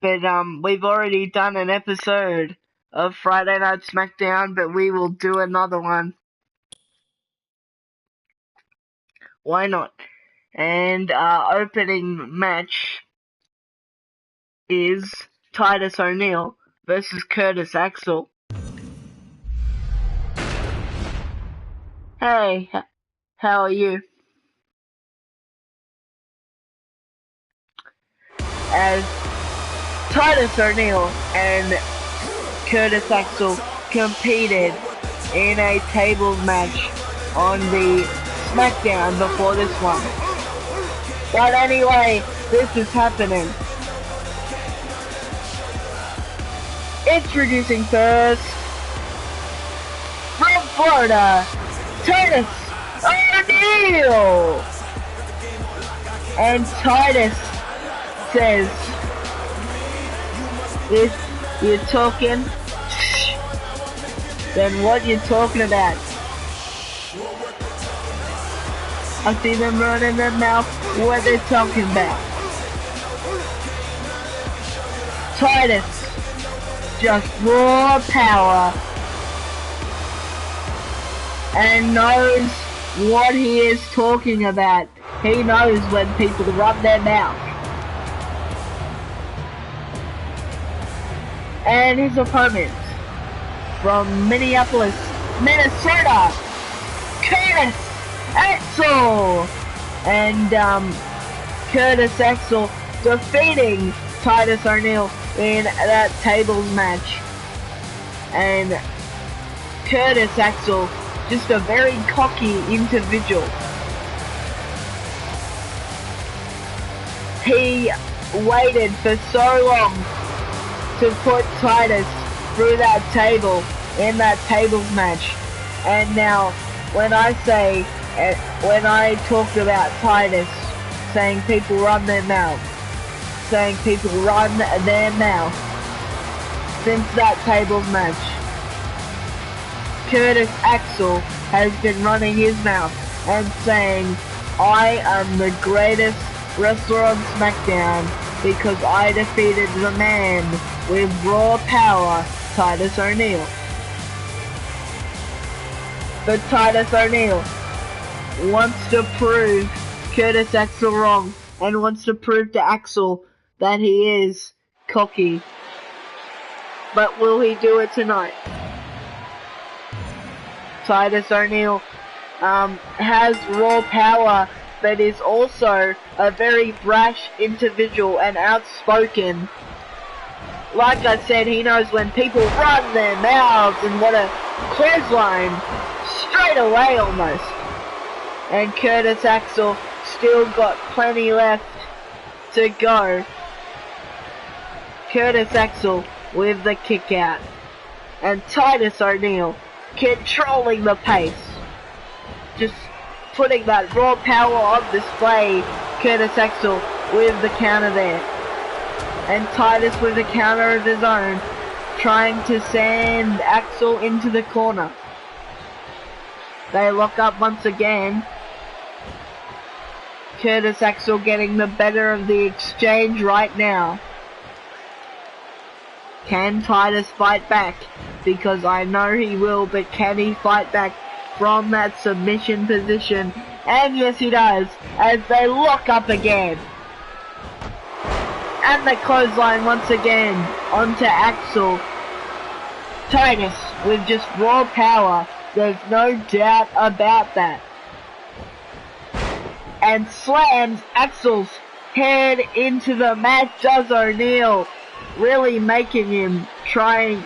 but we've already done an episode of Friday Night Smackdown, but we will do another one. Why not? And our opening match is Titus O'Neil versus Curtis Axel. Hey, how are you? As Titus O'Neil and Curtis Axel competed in a tables match on the Smackdown before this one. But anyway, this is happening. Introducing first, from Florida, Titus O'Neil! And Titus says, if you're talking, then what you're talking about? I see them running their mouth what they're talking about. Titus, just raw power, and knows what he is talking about. He knows when people run their mouth. And his opponent from Minneapolis, Minnesota, Curtis Axel! And Curtis Axel defeating Titus O'Neil in that tables match. And Curtis Axel, just a very cocky individual. He waited for so long to put Titus through that table in that tables match. And now, when I talked about Titus saying people run their mouth, since that tables match, Curtis Axel has been running his mouth and saying, I am the greatest wrestler on Smackdown because I defeated the man with raw power, Titus O'Neil. But Titus O'Neil wants to prove Curtis Axel wrong and wants to prove to Axel that he is cocky. But will he do it tonight? Titus O'Neil has raw power, but is also a very brash individual and outspoken. Like I said, he knows when people run their mouths and what a clothesline straight away almost. And Curtis Axel still got plenty left to go. Curtis Axel with the kick out. And Titus O'Neil controlling the pace. Just putting that raw power on display. Curtis Axel with the counter there. And Titus with a counter of his own, trying to send Axel into the corner. They lock up once again. Curtis Axel getting the better of the exchange right now. Can Titus fight back? Because I know he will, but can he fight back from that submission position? And yes, he does, as they lock up again. And the clothesline once again onto Axel. Titus with just raw power, there's no doubt about that. And slams Axel's head into the mat, does O'Neil, really making him, trying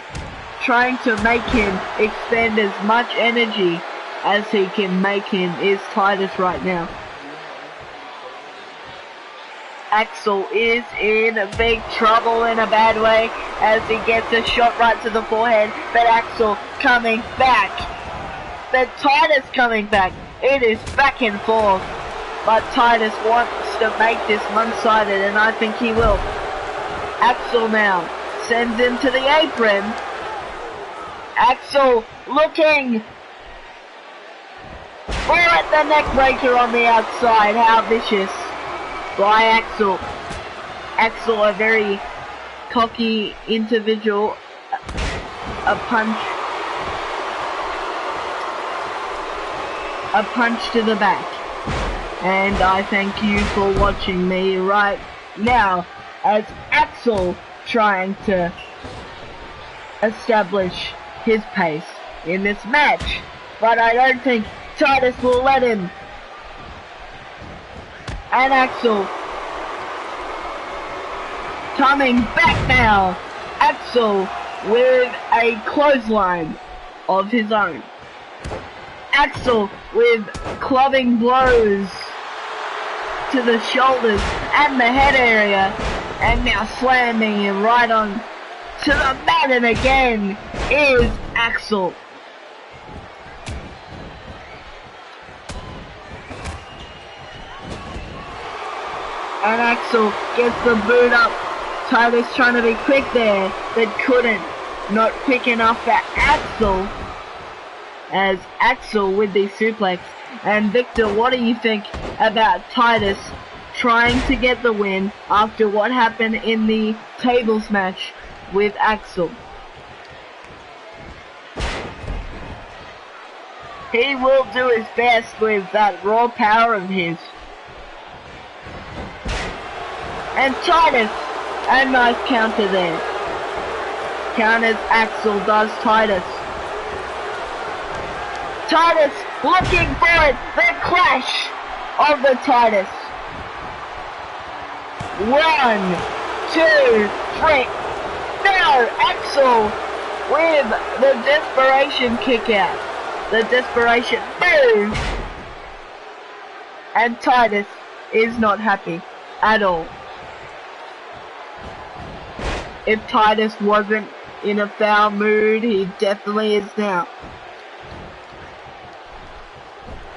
to make him expend as much energy as he can make him, is Titus right now. Axel is in big trouble in a bad way as he gets a shot right to the forehead, but Axel coming back. But Titus coming back. It is back and forth, but Titus wants to make this one-sided, and I think he will. Axel now sends him to the apron. Axel looking for it, the neck breaker on the outside. How vicious by Axel. Axel, a very cocky individual. A punch to the back. And I thank you for watching me right now as Axel trying to establish his pace in this match. But I don't think Titus will let him. And Axel coming back now. Axel with a clothesline of his own. Axel with clubbing blows to the shoulders and the head area. And now slamming him right on to the mat, and again is Axel. And Axel gets the boot up. Titus trying to be quick there, but couldn't. Not quick enough for Axel. As Axel with the suplex. And Victor, what do you think about Titus trying to get the win after what happened in the tables match with Axel? He will do his best with that raw power of his. And Titus, a nice counter there. counters Axel does Titus. Titus looking for it. The clash of the Titus. 1, 2, 3. No, Axel with the desperation kick out. The desperation move. And Titus is not happy at all. If Titus wasn't in a foul mood, he definitely is now.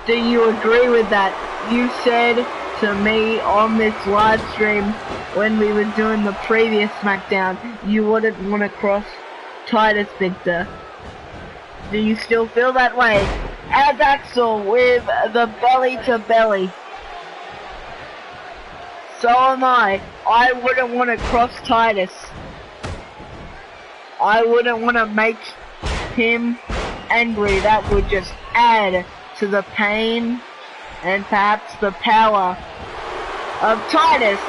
Do you agree with that? You said to me on this live stream when we were doing the previous Smackdown, you wouldn't want to cross Titus, Victor. Do you still feel that way? As Axel with the belly to belly. So am I. I wouldn't want to cross Titus. I wouldn't want to make him angry. That would just add to the pain and perhaps the power of Titus,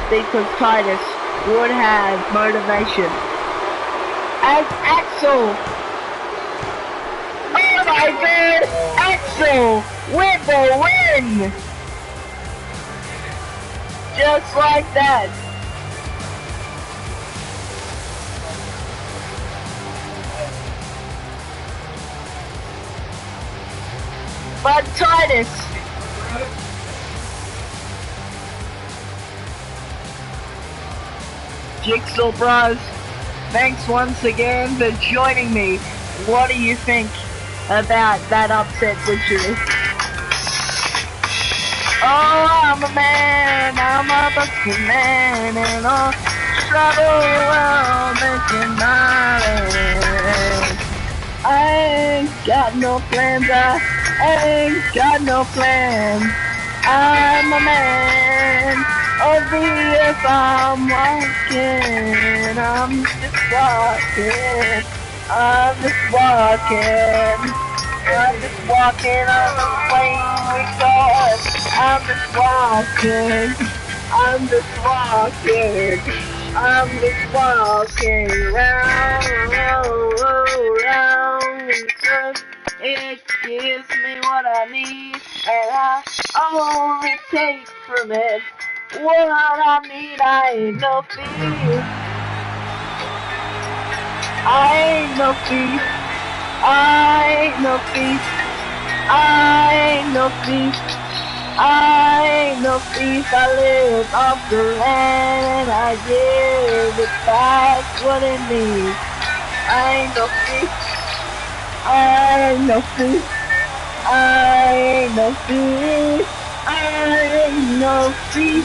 because Titus would have motivation. As Axel, oh my god, Axel with the win! Just like that. But Titus, Jigsaw Bros, thanks once again for joining me. What do you think about that upset victory? Oh, I'm a man, I'm a busted man, and all trouble will making my land. I ain't got no plans, I ain't got no plans. I'm a man of the earth, I'm walking, I'm just walking, I'm just walking. I'm just walking on the plane we got. I'm just walking. I'm just walking. I'm just walking round, round, round. It gives me what I need, and I only take from it what I need. I ain't no thief. I ain't no thief. I ain't no thief. I ain't no thief. I ain't no thief. I live off the land and I give it back what it needs. I ain't no thief. I ain't no thief. I ain't no thief. I ain't no thief.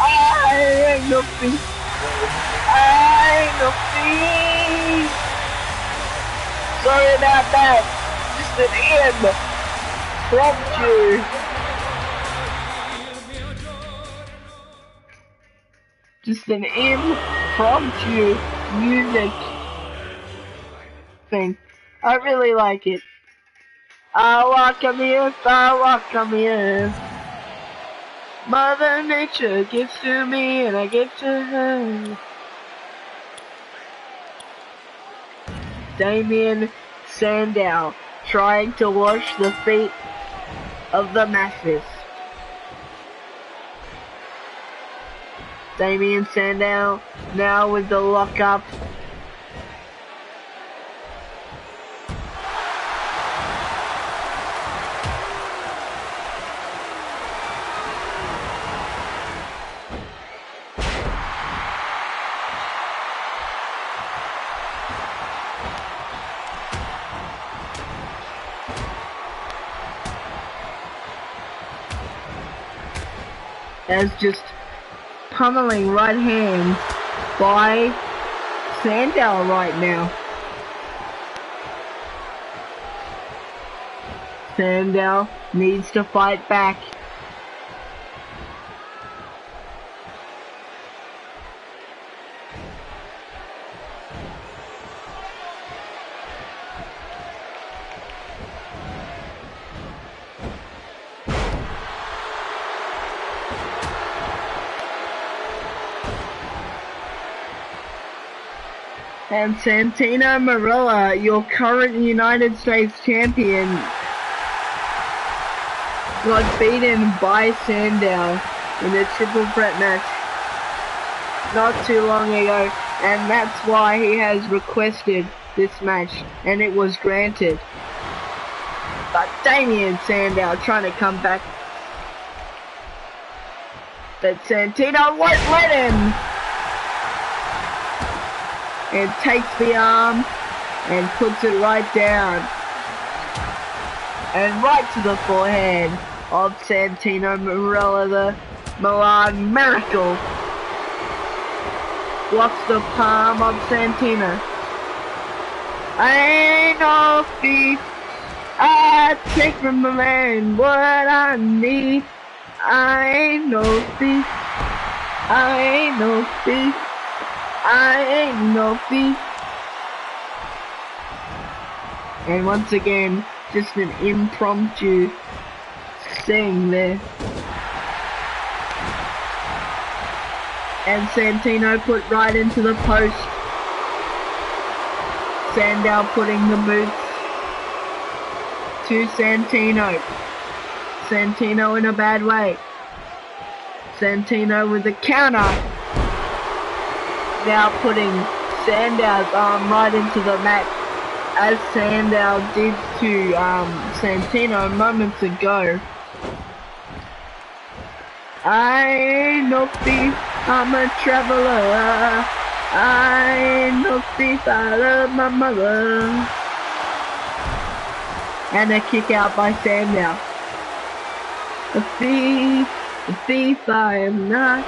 I ain't no thief. I ain't no thief. Sorry about that. Just an M from you. Just an M from you music thing. I really like it. I walk on the earth, I walk on the earth. Mother Nature gives to me and I give to her. Damien Sandow trying to wash the feet of the masses. Damien Sandow now with the lockup. As just pummeling right hand by Sandow right now. Sandow needs to fight back. And Santino Marella, your current United States champion, got beaten by Sandow in a triple threat match not too long ago, and that's why he has requested this match, and it was granted. But Damien Sandow trying to come back, but Santino won't let him, and takes the arm and puts it right down and right to the forehead of Santino Marella, the Milan Miracle. Blocks the palm of Santino. I ain't no thief, I take from the man what I need. I ain't no thief, I ain't no thief, I ain't no thief. And once again, just an impromptu sing there. And Santino put right into the post. Sandow putting the boots to Santino. Santino in a bad way. Santino with the counter. Now putting Sandow's arm right into the mat, as Sandow did to Santino moments ago. I ain't no thief, I'm a traveler. I ain't no thief, I love my mother. And a kick out by Sandow. A thief I am not.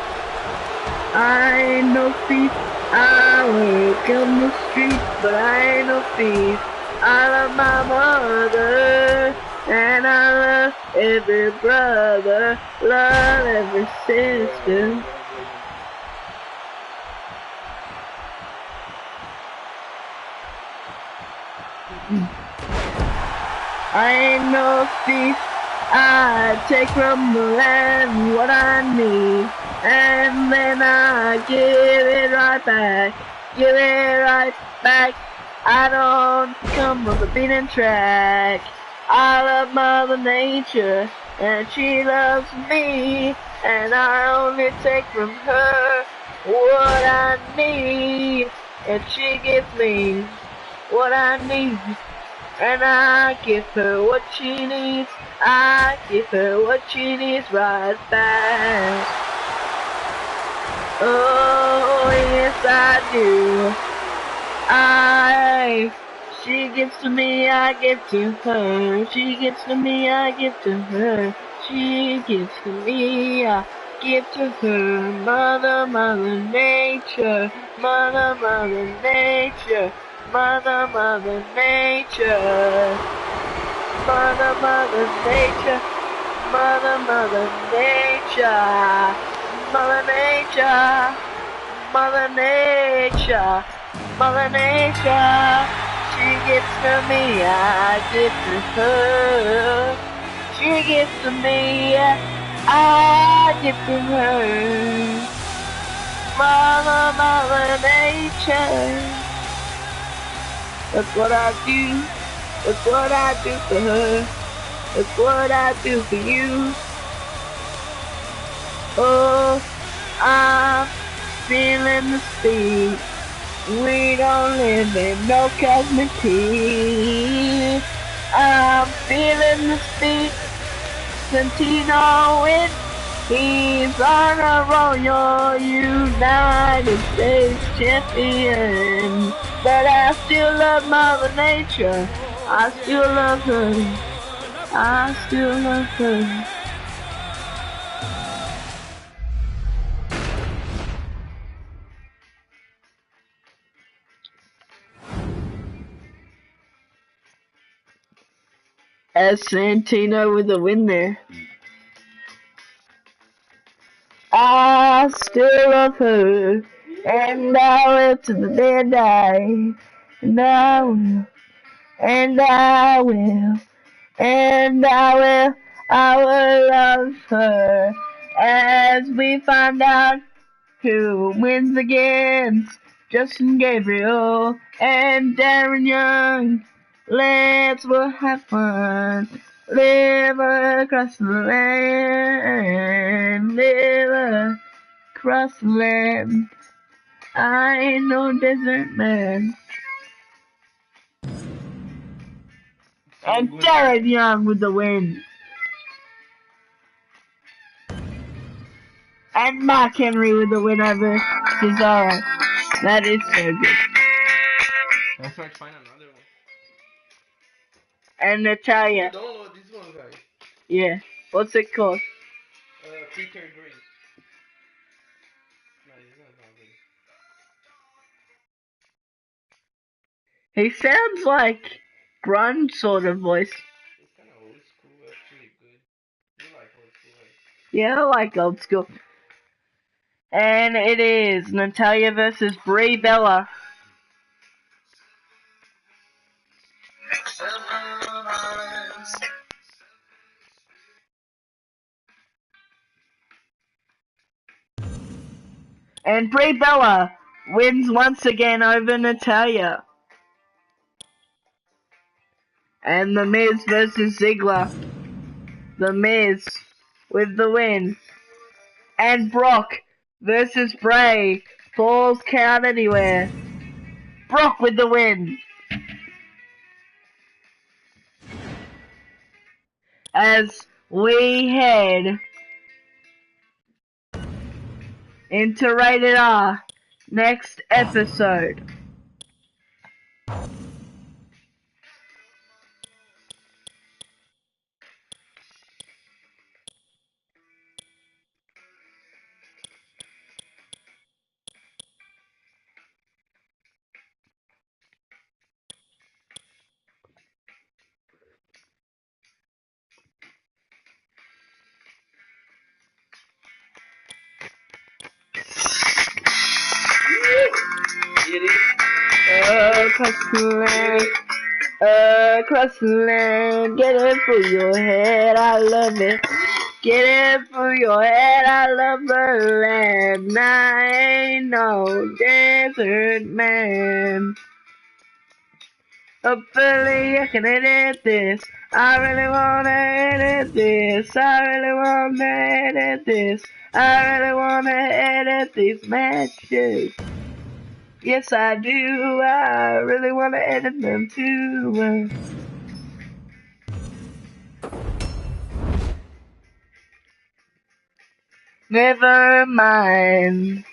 I ain't no thief, I work on the street, but I ain't no thief. I love my mother, and I love every brother, love every sister. I ain't no thief, I take from the land what I need, and then I give it right back, give it right back. I don't come from the beaten track. I love Mother Nature, and she loves me, and I only take from her what I need, and she gives me what I need, and I give her what she needs. I give her what she needs right back. Oh, yes I do. She gives to me, I give to her. She gives to me, I give to her. She gives to me, I give to her. Mother, Mother Nature. Mother, Mother Nature. Mother, Mother Nature. Mother, Mother Nature. Mother, Mother Nature. Mother Nature. Mother Nature. Mother Nature. She gives to me, I give to her. She gives to me, I give to her. Mother, Mother Nature. That's what I do. That's what I do for her. That's what I do for you. Oh, I'm feeling the speed. We don't live in no cosmic peace. I'm feeling the speed. Santino wins. He's on a roll, your United States champion. But I still love Mother Nature. I still love her. I still love her. As Santino with the win there. I still love her, and I will to the day I die, and I will, and I will, and I will love her, as we find out who wins again. Justin Gabriel and Darren Young. Let's go have fun. Live across the land. Live across the land. I ain't no desert man. And Darren Young with the win. And Mark Henry with the win over Cesaro. That is so good. Let's try to find another one. And Natalia. Download this one, guys. Yeah. What's it called? Peter Green. No, this one's not good. He sounds like grunge sort of voice. It's kind of old school. That's pretty good. You like old school, right? Yeah, I like old school. And it is Natalia versus Brie Bella. And Brie Bella wins once again over Natalia. And The Miz versus Ziggler. The Miz with the win. And Brock versus Bray. Falls count anywhere. Brock with the win. As we head into Rated R next episode. Across the land, get it for your head, I love it. Get it for your head, I love the land. I ain't no desert man. Hopefully I can edit this. I really wanna edit this. I really wanna edit this. I really wanna edit these matches. Yes, I do. I really want to edit them too. Never mind.